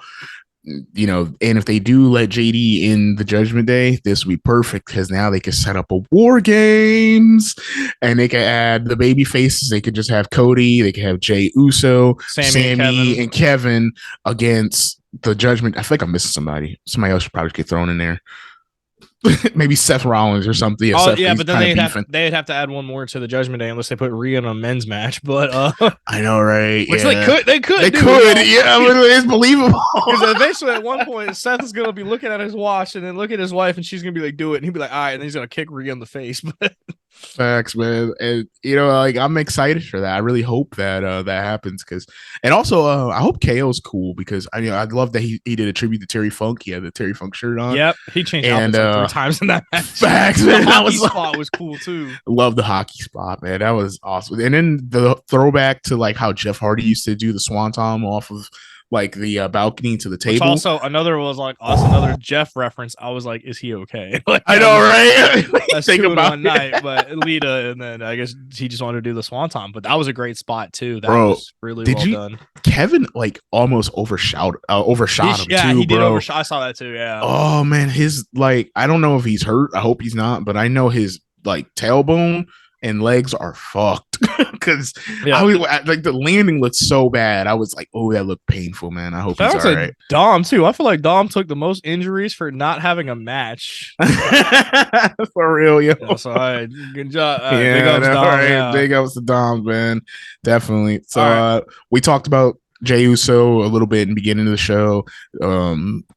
and if they do let JD in the Judgment Day, this would be perfect because now they can set up a War Games and they can add the baby faces. They could just have Cody, they could have Jey Uso, Sammy and Kevin against the Judgment. I feel like I'm missing somebody. Somebody else should probably get thrown in there. Maybe Seth Rollins or something. Yeah, but then they'd have to add one more to the Judgment Day unless they put Rhea in a men's match. But I know, right? Which they could. Yeah, it's believable. Because eventually, at one point, Seth is gonna be looking at his watch and then look at his wife, and she's gonna be like, "Do it," and he'd be like, "All right," and then he's gonna kick Rhea in the face. But Facts, man. And like I'm excited for that. I really hope that that happens and also I hope KO's cool because I'd love that he did a tribute to Terry Funk. He had the Terry Funk shirt on. Yep, he changed and outfits like 3 times in that match. Facts, The man. hockey spot was cool too. Love the hockey spot, man. That was awesome. And then the throwback to like how Jeff Hardy used to do the Swanton off of like the balcony to the table. Which also another was like another Jeff reference. I was like, is he okay? Like, I know, right? That's Think two in about one night, but Lita, and then I guess he just wanted to do the Swanton. But that was a great spot too. That Bro, was really well done. Kevin like almost overshot him. Yeah, too, he did bro. overshot. I saw that too. Yeah. Oh man, his like I don't know if he's hurt. I hope he's not, but I know his like tailbone and legs are fucked because like the landing looked so bad. I was like, oh, that looked painful, man. I hope he's all right. Dom too. I feel like Dom took the most injuries for not having a match. For real, yo. Yeah, so good job. Big ups, Dom. Right. Big ups to Dom, man. Definitely. So we talked about Jey Uso a little bit in the beginning of the show.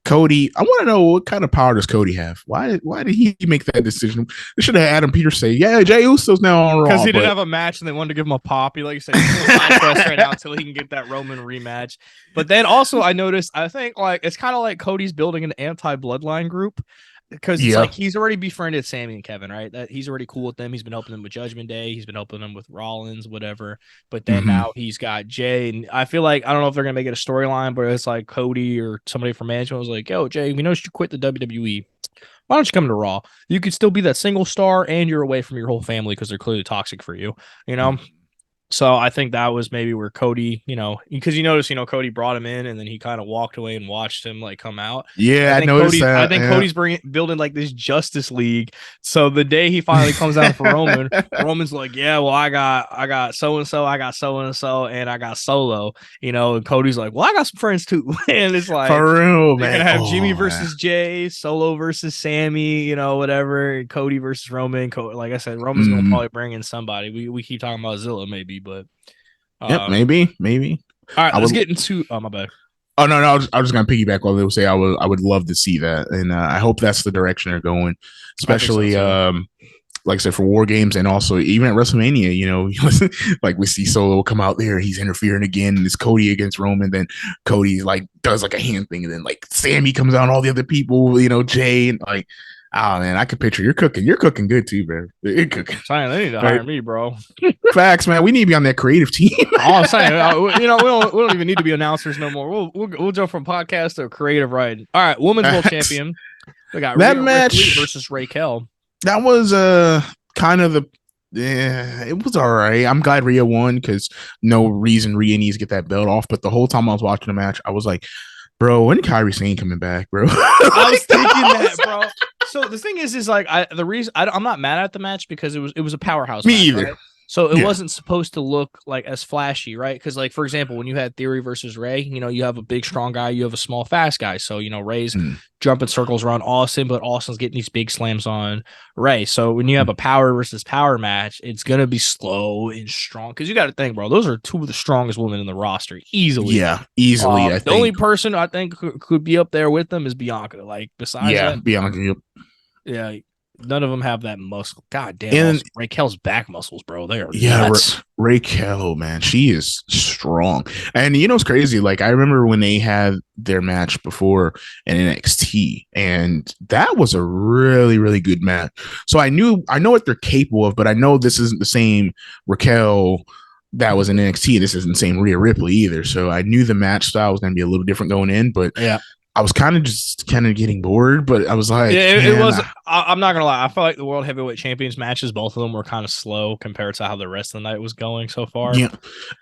Cody, I want to know what kind of power does Cody have? Why did he make that decision? They should have had Adam Peter say, "Yeah, Jey Uso's now on Raw." Because he didn't have a match and they wanted to give him a pop. He like you said, he's side quest right now until he can get that Roman rematch. But then also I noticed, I think like it's kind of like Cody's building an anti-bloodline group. Because it's like he's already befriended Sammy and Kevin, right? That he's already cool with them. He's been helping them with Judgment Day. He's been helping them with Rollins, whatever. But then now he's got Jay, and I feel like I don't know if they're gonna make it a storyline, but it's like Cody or somebody from management was like, "Yo, Jay, we noticed you quit the WWE. Why don't you come to Raw? You could still be that single star, and you're away from your whole family because they're clearly toxic for you, you know." So I think that was maybe where Cody, because you notice, Cody brought him in and then he kind of walked away and watched him like come out. Yeah, I noticed that. I think Cody's building like this Justice League. So the day he finally comes out for Roman, Roman's like, yeah, well, I got so-and-so, I got so-and-so, and I got Solo, and Cody's like, well, I got some friends too. And it's like, for real, man. You're gonna have Jimmy versus Jay, Solo versus Sammy, whatever, Cody versus Roman. Like I said, Roman's gonna probably bring in somebody. We keep talking about Zilla maybe. But maybe. All right, let's get into. Oh, my bad. Oh no, I was just gonna piggyback what they would say. I would love to see that, and I hope that's the direction they're going, especially like I said for War Games, and also even at WrestleMania. Like we see Solo come out there, he's interfering again, and it's Cody against Roman. Then Cody like does like a hand thing, and then like Sammy comes out, and all the other people, Jay, and like. Oh man, I can picture you're cooking good too, bro. You're cooking. Saying they need to hire me, bro. Facts, man. We need to be on that creative team. All I'm saying, we don't even need to be announcers no more. We'll jump from podcast to creative writing. All right, women's world champion. We got that match versus Raquel. That was kind of it was all right. I'm glad Rhea won because no reason Rhea needs to get that belt off. But the whole time I was watching the match, I was like, bro, when Kairi Sane coming back, bro? I was thinking that, bro. So the thing is like I'm not mad at the match because it was a powerhouse. Me match, either. Right? So it wasn't supposed to look like as flashy, right? Because like for example, when you had Theory versus Ray, you have a big strong guy, you have a small fast guy. So Ray's jumping circles around Austin, but Austin's getting these big slams on Ray. So when you have a power versus power match, it's gonna be slow and strong. Because you got to think, bro, those are two of the strongest women in the roster, easily. Yeah, easily. I think the only person I think could be up there with them is Bianca. Like besides that, Bianca. Yep. Yeah. None of them have that muscle. God damn. And Raquel's back muscles, bro. They are Raquel, man, she is strong. And it's crazy. Like I remember when they had their match before in NXT, and that was a really, really good match. So I know what they're capable of, but I know this isn't the same Raquel that was in NXT. This isn't the same Rhea Ripley either. So I knew the match style was going to be a little different going in, but yeah. I was kind of getting bored, but I was like, it was. I'm not gonna lie. I felt like the World Heavyweight Champions matches, both of them were kind of slow compared to how the rest of the night was going so far. Yeah,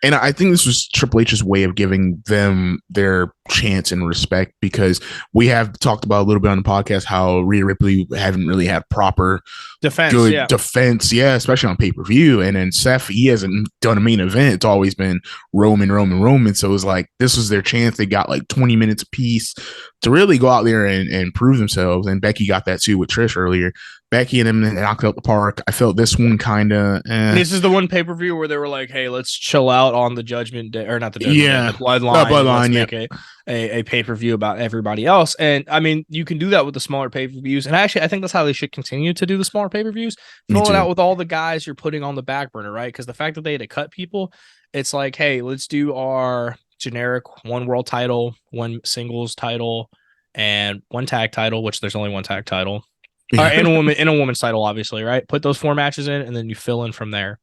and I think this was Triple H's way of giving them their chance and respect because we have talked about a little bit on the podcast how Rhea Ripley haven't really had proper defense, especially on pay-per-view. And then Seth, he hasn't done a main event. It's always been Roman. So it was like this was their chance. They got like 20 minutes apiece to really go out there and prove themselves. And Becky got that too with Trish. match earlier. Becky and him knocked out the park. I felt this one kind of. This is the one pay-per-view where they were like, "Hey, let's chill out on the Judgment Day, or not the Judgment Day, the Bloodline. Let's make a pay-per-view about everybody else." And I mean, you can do that with the smaller pay-per-views. And actually, I think that's how they should continue to do the smaller pay-per-views. Throw it out with all the guys you're putting on the back burner, right? Because the fact that they had to cut people, it's like, hey, let's do our generic one world title, one singles title, and one tag title, which there's only one tag title. And a woman's title, obviously, right? Put those 4 matches in, and then you fill in from there.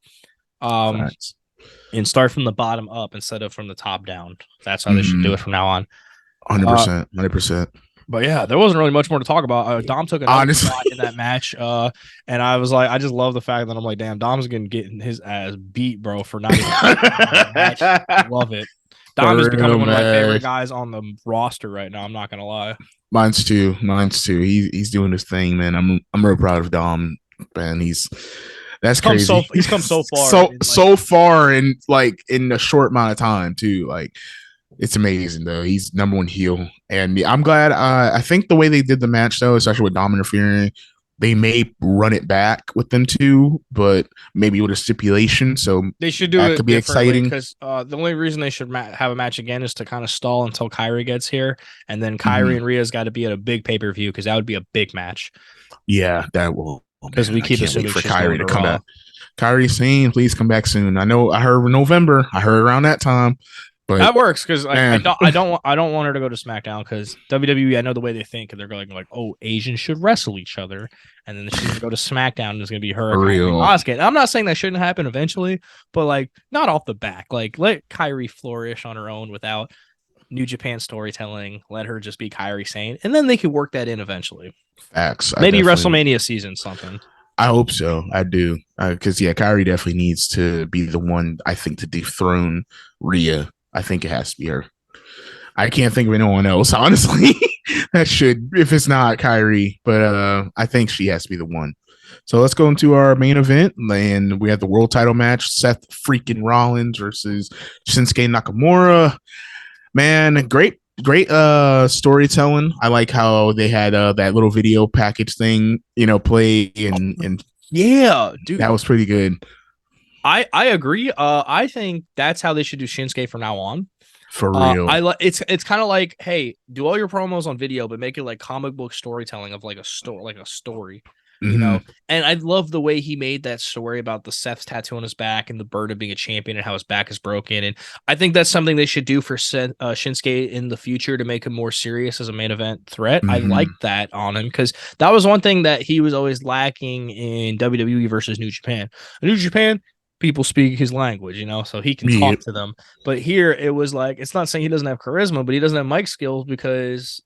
And start from the bottom up instead of from the top down. That's how they should do it from now on. 100%. But yeah, there wasn't really much more to talk about. Dom took another spot in that match, and I was like, I just love the fact that I'm like, damn, Dom's gonna get his ass beat, bro, for not even match. I love it. Dom is becoming one of my favorite guys on the roster right now. I'm not gonna lie. Mine's too. He's doing his thing, man. I'm real proud of Dom, man. That's crazy. He's come so far. So far in a short amount of time too. Like, it's amazing though. He's #1 heel, and I'm glad. I think the way they did the match though, especially with Dom interfering, they may run it back with them too, but maybe with a stipulation. So they should do it. Could be exciting because the only reason they should have a match again is to kind of stall until Kyrie gets here, and then Kyrie and Rhea's got to be at a big pay-per-view because that would be a big match. Yeah, that will. Because we keep assuming for Kyrie to come back. Kyrie saying, "Please come back soon." I know. I heard November. I heard around that time. But that works because I don't want her to go to SmackDown because WWE, I know the way they think, and they're going like, oh, Asians should wrestle each other, and then she's gonna go to SmackDown and it's gonna be her and Asuka. I'm not saying that shouldn't happen eventually, but like not off the back. Like let Kyrie flourish on her own without New Japan storytelling. Let her just be Kyrie Sane, and then they could work that in eventually. Facts. Maybe WrestleMania season something. I hope so. I do because Kyrie definitely needs to be the one I think to dethrone Rhea. I think it has to be her. I can't think of anyone else, honestly, that should, if it's not Kyrie, but I think she has to be the one. So let's go into our main event, and we have the world title match, Seth freaking Rollins versus Shinsuke Nakamura. Man, great storytelling. I like how they had that little video package thing, play and yeah, dude, that was pretty good. I agree. I think that's how they should do Shinsuke from now on. For real. It's kind of like, hey, do all your promos on video, but make it like comic book storytelling of like a story, And I love the way he made that story about the Seth's tattoo on his back and the bird of being a champion and how his back is broken. And I think that's something they should do for Shinsuke in the future to make him more serious as a main event threat. I like that on him because that was one thing that he was always lacking in WWE versus New Japan. New Japan, people speak his language, so he can talk to them. But here it was like, it's not saying he doesn't have charisma, but he doesn't have mic skills because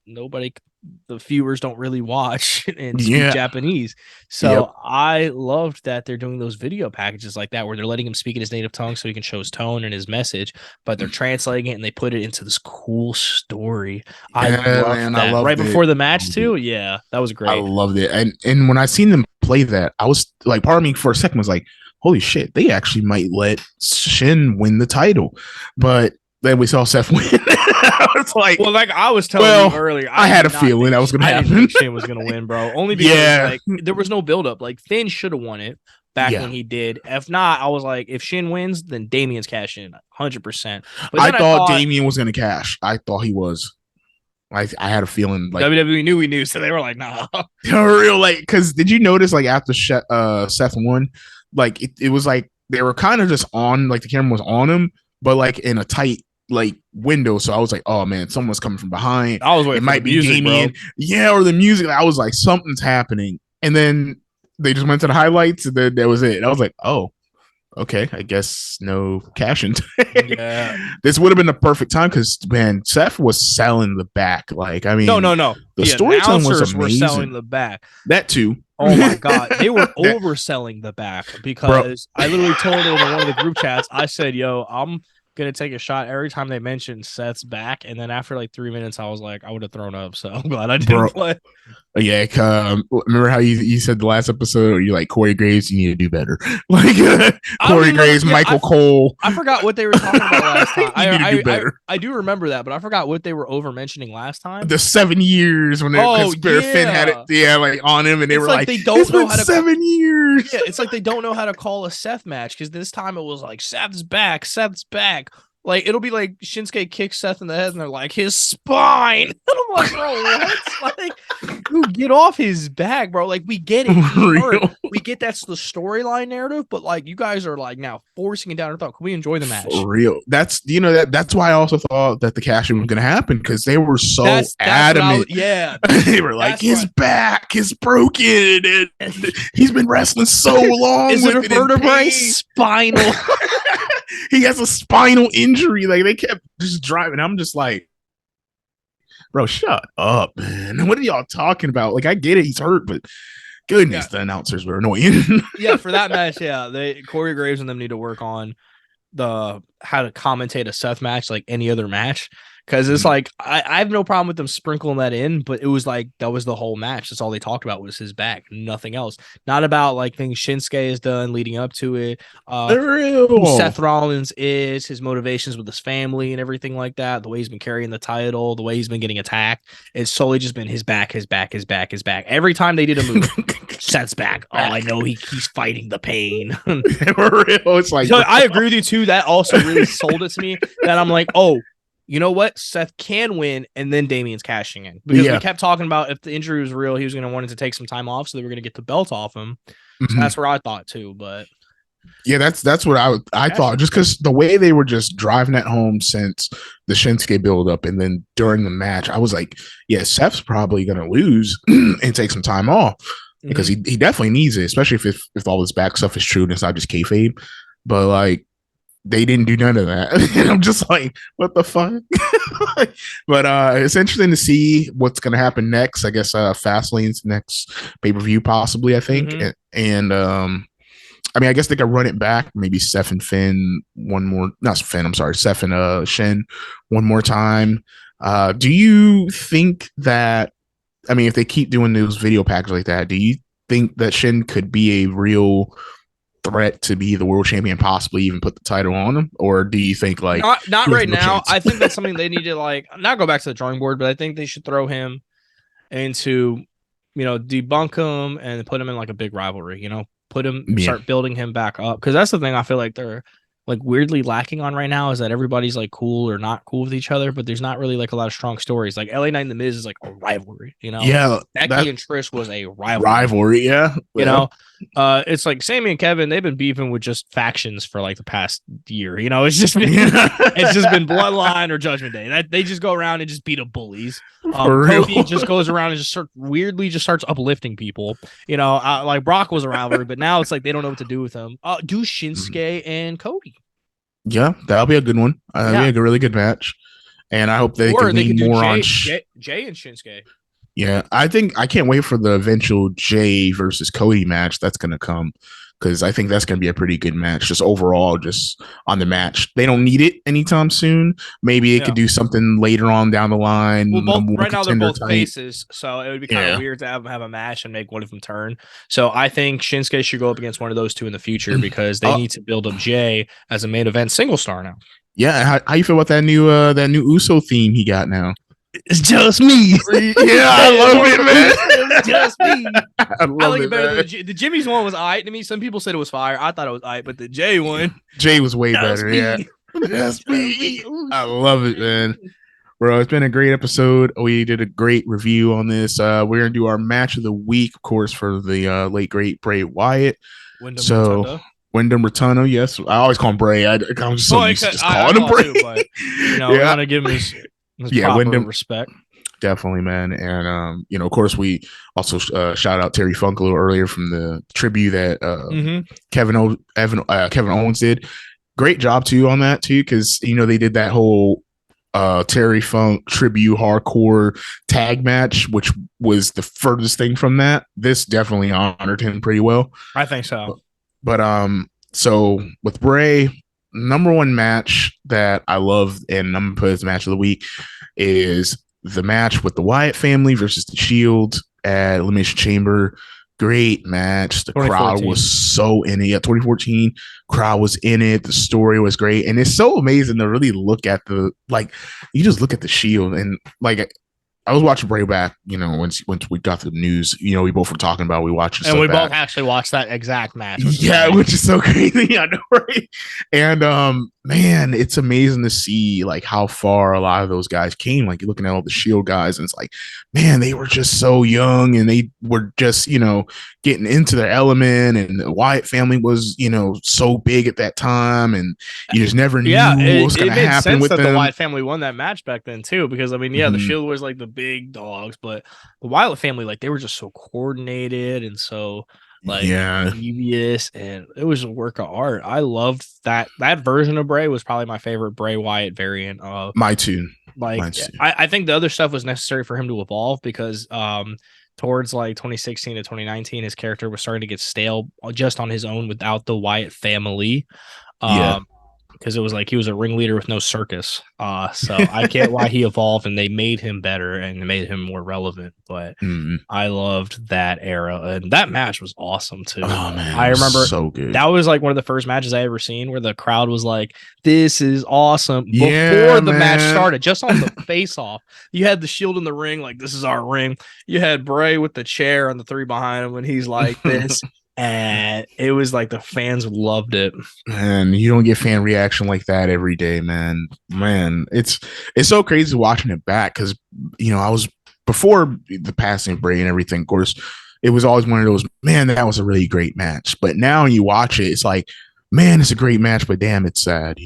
the viewers don't really watch and speak Japanese. So I loved that they're doing those video packages like that where they're letting him speak in his native tongue so he can show his tone and his message, but they're translating it and they put it into this cool story. I loved that. Before the match too. Yeah, that was great. I loved it. And when I seen them play that, I was like, part of me for a second was like, holy shit, they actually might let Shin win the title. But then we saw Seth win. I was like, I was telling you earlier, I had a feeling that was going to happen. I didn't think Shin was going to win, bro. Only because there was no buildup. Like Finn should have won it back when he did. If not, I was like, if Shin wins, then Damien's cash in 100%. But I thought Damien was going to cash. I thought he was. I had a feeling like WWE knew we knew, so they were like, nah. Real because did you notice after Seth won, it was like they were kind of just on, the camera was on him, but in a tight window. So I was like, oh man, someone's coming from behind. I was waiting. It might be Damien, or the music. I was like, something's happening, and then they just went to the highlights, and then that was it. And I was like, oh, okay, I guess no cash in. This would have been the perfect time because man, Seth was selling the back. No. The storytelling was amazing. Were selling the back. That too. Oh my god, they were overselling the back because I literally told it in one of the group chats. I said, "Yo, I'm gonna take a shot every time they mentioned Seth's back, and then after like 3 minutes, I was like, I would have thrown up. So I'm glad I didn't play. Yeah, remember how you said the last episode? You're like, Corey Graves, you need to do better. Like Corey Graves, Michael Cole. I forgot what they were talking about last time. You need to do better. I do remember that, but I forgot what they were over mentioning last time. The 7 years when Finn had it, like on him, and they were like, they don't know how to 7 years. Yeah, it's like they don't know how to call a Seth match because this time it was like Seth's back. Like it'll be like Shinsuke kicks Seth in the head and they're like his spine. And I'm like, bro, what? Like, dude, get off his back, bro. Like we get it. We get that's the storyline narrative, but like you guys are like now forcing it down our throat. Can we enjoy the match? For real. That's that's why I also thought that the cash in was gonna happen because they were so adamant. They were like, his back is broken and he's been wrestling so long. Is it a vertebrae? Spinal. He has a spinal injury. Like they kept just driving. I'm just like, bro, shut up, man. What are y'all talking about? Like, I get it, he's hurt, but goodness, the announcers were annoying. Yeah, for that match, Corey Graves and them need to work on how to commentate a Seth match like any other match. Because it's like I have no problem with them sprinkling that in, but it was like that was the whole match. That's all they talked about was his back, nothing else. Not about like things Shinsuke has done leading up to it. Who Seth Rollins is, his motivations with his family and everything like that. The way he's been carrying the title, the way he's been getting attacked. It's solely just been his back. Every time they did a move, Seth's back. Oh, I know he's fighting the pain. For real, it's like I agree with you too. That also really sold it to me. That I'm like, oh. You know what? Seth can win, and then Damien's cashing in. Because we kept talking about if the injury was real, he was going to want to take some time off, so they were going to get the belt off him. So that's where I thought too. But yeah, that's what I thought. Just because the way they were just driving it home since the Shinsuke build up, and then during the match, I was like, yeah, Seth's probably going to lose and take some time off because he definitely needs it, especially if all this back stuff is true and it's not just kayfabe. But like. They didn't do none of that. And I'm just like, what the fuck? But it's interesting to see what's going to happen next. I guess Fastlane's next pay-per-view possibly, I think. And I mean, I guess they could run it back. Maybe Seth and Finn Seth and Shin one more time. Do you think that, I mean, if they keep doing those video packs like that, do you think that Shin could be a real threat to be the world champion, possibly even put the title on him? Or do you think like not right now? I think that's something they need to like not go back to the drawing board, but I think they should throw him into, debunk him and put him in like a big rivalry, start building him back up. Because that's the thing I feel like they're like weirdly lacking on right now is that everybody's like cool or not cool with each other, but there's not really like a lot of strong stories. Like LA Knight and The Miz is like a rivalry, Yeah, Becky and Trish was a rivalry. Yeah, it's like Sammy and Kevin. They've been beefing with just factions for like the past year. It's just been Bloodline or Judgment Day. That they just go around and just beat up bullies. Cody just goes around and just starts uplifting people. Like Brock was a rivalry, but now it's like they don't know what to do with him. Do Shinsuke and Cody. Yeah, that'll be a good one. That'll be a really good match, and I hope they can lean more on Jay and Shinsuke. Yeah, I can't wait for the eventual Jay versus Cody match that's going to come, because I think that's going to be a pretty good match. Just overall, just on the match, they don't need it anytime soon. Maybe it could do something later on down the line. Well, right now they're both faces, so it would be kind of weird to have a match and make one of them turn. So I think Shinsuke should go up against one of those two in the future because they need to build up Jay as a main event single star now. Yeah, how you feel about that new Uso theme he got now? It's just me. Yeah, I love it, man. It's just me. I like it better than the Jimmy's one was aight to me. Some people said it was fire. I thought it was aight, but the Jay one, Jay was way better. Yeah, just me. I love it, man. Bro, it's been a great episode. We did a great review on this. We're gonna do our match of the week, of course, for the late great Bray Wyatt. Wyndham Rotunda, yes. I always call him Bray. I'm just so used to just calling him Bray. Too, but, we gotta give him his proper respect. Definitely, man. And of course, we also shout out Terry Funk a little earlier from the tribute that Kevin Owens did. Great job too on that too, because they did that whole Terry Funk tribute hardcore tag match, which was the furthest thing from that. This definitely honored him pretty well. I think so. But so with Bray, number one match that I love, and I'm gonna put as match of the week, is the match with the Wyatt family versus the Shield at Elimination Chamber. Great match. The crowd was so in it. Yeah, 2014 crowd was in it. The story was great, and it's so amazing to really look at you just look at the Shield and like. I was watching Bray back, once we got the news, we both were talking about, we watched it. And we both actually watched that exact match. Which is so crazy. I know, right? And man, it's amazing to see like how far a lot of those guys came. Like you're looking at all the Shield guys, and it's like, man, they were just so young and they were just, getting into their element. And the Wyatt family was, so big at that time, and you just never knew what was going to happen with them. The Wyatt family won that match back then too, because I mean, the Shield was like the big dogs, but the Wyatt family, like they were just so coordinated and so devious, and it was a work of art. I loved that version of Bray was probably my favorite Bray Wyatt variant of Mine too. I think the other stuff was necessary for him to evolve because towards like 2016 to 2019 his character was starting to get stale just on his own without the Wyatt family. Because it was like he was a ringleader with no circus. So I get why he evolved and they made him better and made him more relevant. But I loved that era, and that match was awesome too. Oh man, I remember so good. That was like one of the first matches I ever seen where the crowd was like, "This is awesome!" Before the match started, just on the face off, you had the Shield in the ring, like this is our ring. You had Bray with the chair and the three behind him, and he's like this. And it was like the fans loved it. And you don't get fan reaction like that every day, man. It's so crazy watching it back because I was before the passing of Bray and everything. Of course, it was always one of those, man, that was a really great match. But now you watch it, it's like, man, it's a great match, but damn, it's sad,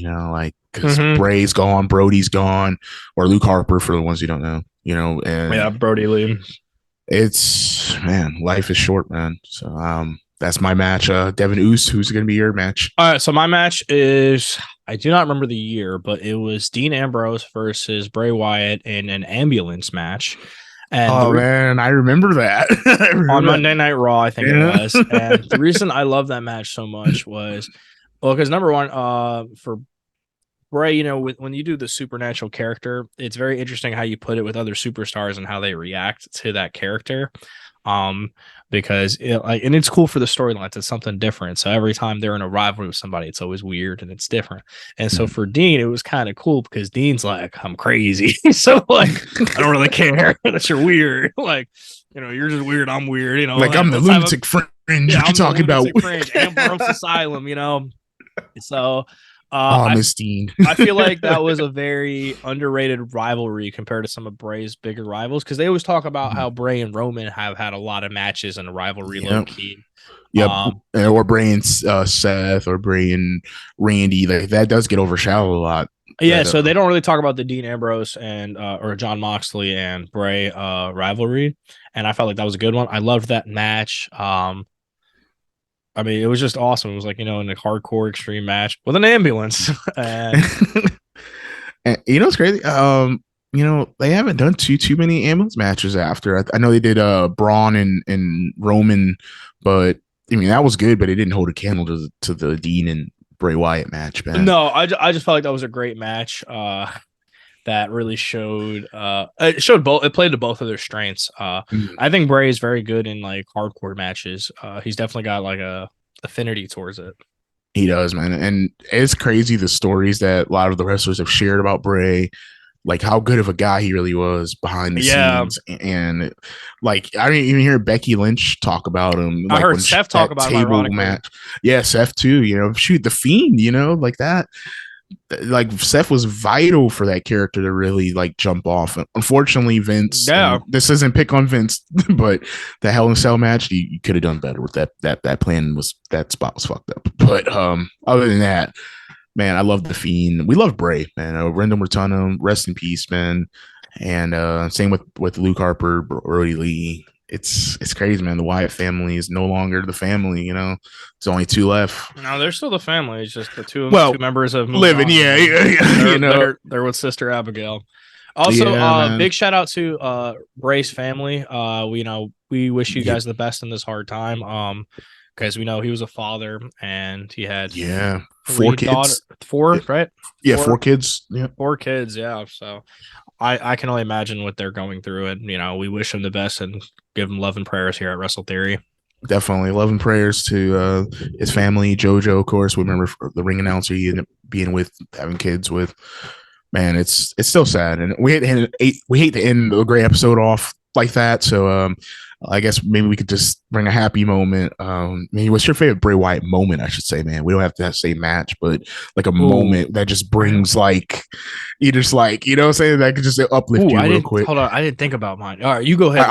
because Bray's gone, Brody's gone, or Luke Harper for the ones you don't know, and Brody Lee. It's life is short, man. So that's my match. Devin Oos, who's going to be your match? All right, so my match is, I do not remember the year, but it was Dean Ambrose versus Bray Wyatt in an ambulance match. And man, I remember that. On Monday Night Raw, I think it was. And the reason I love that match so much was, because number one, for Bray, when you do the supernatural character, it's very interesting how you put it with other superstars and how they react to that character. Because and it's cool for the storylines. It's something different. So every time they're in a rivalry with somebody, it's always weird and it's different. And so for Dean, it was kind of cool because Dean's like, I'm crazy. So like, I don't really care that you're weird. Like, you're just weird. I'm weird. Like I'm the lunatic fringe. Yeah, you're talking about Ambrose Asylum. So. Miss Dean. I feel like that was a very underrated rivalry compared to some of Bray's bigger rivals because they always talk about how Bray and Roman have had a lot of matches in a rivalry low key. Yep. Or Bray and Seth or Bray and Randy. Like that does get overshadowed a lot. Yeah, so they don't really talk about the Dean Ambrose and or John Moxley and Bray rivalry, and I felt like that was a good one. I loved that match. I mean, it was just awesome. It was like, in a hardcore extreme match with an ambulance. And it's crazy. They haven't done too many ambulance matches after. I know they did Braun and Roman, but I mean that was good, but it didn't hold a candle to the Dean and Bray Wyatt match, man. No, I just felt like that was a great match. That really showed it played to both of their strengths. I think Bray is very good in like hardcore matches. He's definitely got like a affinity towards it. He does, man. And it's crazy the stories that a lot of the wrestlers have shared about Bray, like how good of a guy he really was behind the scenes. And like I didn't even hear Becky Lynch talk about him. I heard Seth talk about table match. Yeah, Seth too, shoot the Fiend, like that. Like Seth was vital for that character to really like jump off. Unfortunately, Vince. Yeah, this isn't pick on Vince, but the Hell in a Cell match, you could have done better with that. That plan that spot was fucked up. But other than that, man, I love the Fiend. We love Bray, man. Rendon Rotunda, rest in peace, man. And same with Luke Harper, Brody Lee. It's crazy, man. The Wyatt family is no longer the family. There's only two left. No, they're still the family. It's just the two members of living. They're with Sister Abigail. Also, big shout out to Bray's family. We wish you guys the best in this hard time. because we know he was a father and he had 4 kids. 4, right? Yeah, 4 kids. Yeah, 4 kids. Yeah, so I can only imagine what they're going through, and we wish him the best and give him love and prayers here at Wrestle Theory. Definitely love and prayers to his family. JoJo, of course, we remember the ring announcer he ended up being with, having kids with. Man, it's still sad, and we hate to end a great episode off like that. So I guess maybe we could just bring a happy moment. Maybe what's your favorite Bray Wyatt moment? I should say, man. We don't have to say match, but like a moment that just brings like you just like what I'm saying, that could just uplift you real quick. Hold on, I didn't think about mine. All right, you go ahead.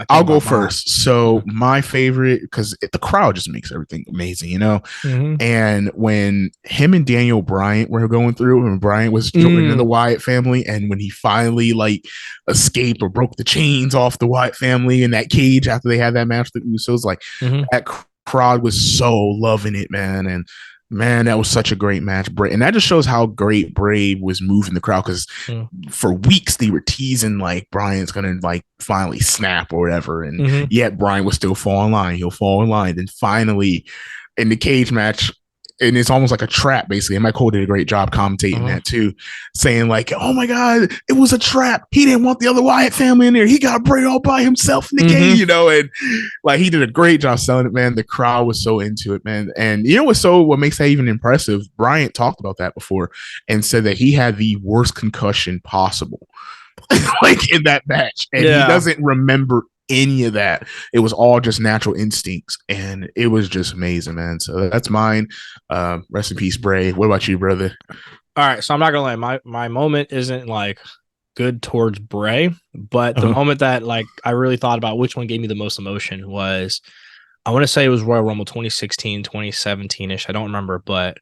I'll go first. So my favorite, because the crowd just makes everything amazing, Mm-hmm. And when him and Daniel Bryant were going through, when Bryant was joining the Wyatt family, and when he finally like escaped or broke the chains off the Wyatt family in that cage after they had that match with the Usos, like that crowd was so loving it, man. And man, that was such a great match, Bray. And that just shows how great Bray was moving the crowd, because for weeks they were teasing like Bryan's gonna like finally snap or whatever, and yet Bryan was still fall in line. He'll fall in line, and finally in the cage match. And it's almost like a trap, basically. And Mike Cole did a great job commentating that too, saying like, "Oh my God, it was a trap. He didn't want the other Wyatt family in there. He got Bray all by himself in the cage, And like he did a great job selling it, man. The crowd was so into it, man. And what makes that even impressive? Bryant talked about that before and said that he had the worst concussion possible, like in that match, and he doesn't remember any of that. It was all just natural instincts, and it was just amazing, man. So that's mine. Rest in peace, Bray. What about you, brother? All right, so I'm not gonna lie, my moment isn't like good towards Bray, but the moment that like I really thought about which one gave me the most emotion was, I want to say it was Royal Rumble 2016, 2017-ish. I don't remember, but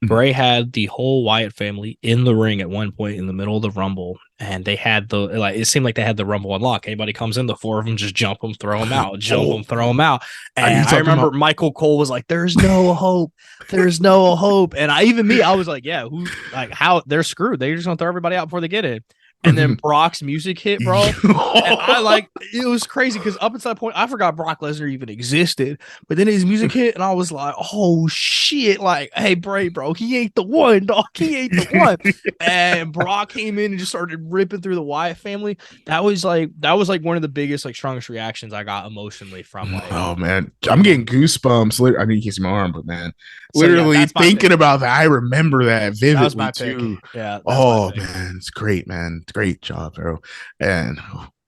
Bray had the whole Wyatt family in the ring at one point in the middle of the Rumble, and they had it seemed like they had the Rumble unlock. Anybody comes in, the 4 of them just jump them, throw them out, jump them, throw them out. And I remember Michael Cole was like, "There's no hope. There's no hope." And I was like, "Yeah, how they're screwed. They're just gonna throw everybody out before they get in." And then Brock's music hit, bro. And it was crazy because up until that point, I forgot Brock Lesnar even existed. But then his music hit, and I was like, oh shit. Like, hey, Bray, bro, he ain't the one, dog. He ain't the one. And Brock came in and just started ripping through the Wyatt family. That was like one of the biggest, like, strongest reactions I got emotionally from oh man. I'm getting goosebumps. I mean, you can see my arm, but man. Literally thinking about that. I remember that vividly too. Yeah. Oh man, it's great, man. Great job, bro. And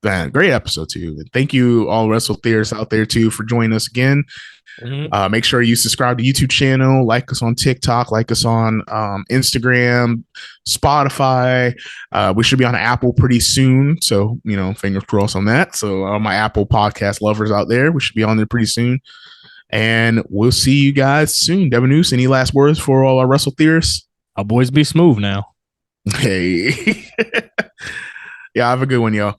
man, great episode too. And thank you all Wrestle Theorists out there too for joining us again. Make sure you subscribe to the YouTube channel, like us on TikTok, like us on Instagram, Spotify. We should be on Apple pretty soon, so fingers crossed on that. So all my Apple podcast lovers out there, we should be on there pretty soon. And we'll see you guys soon. Devin Noose, any last words for all our Wrestle Theorists? Our boys be smooth now. Hey. Yeah, have a good one, y'all.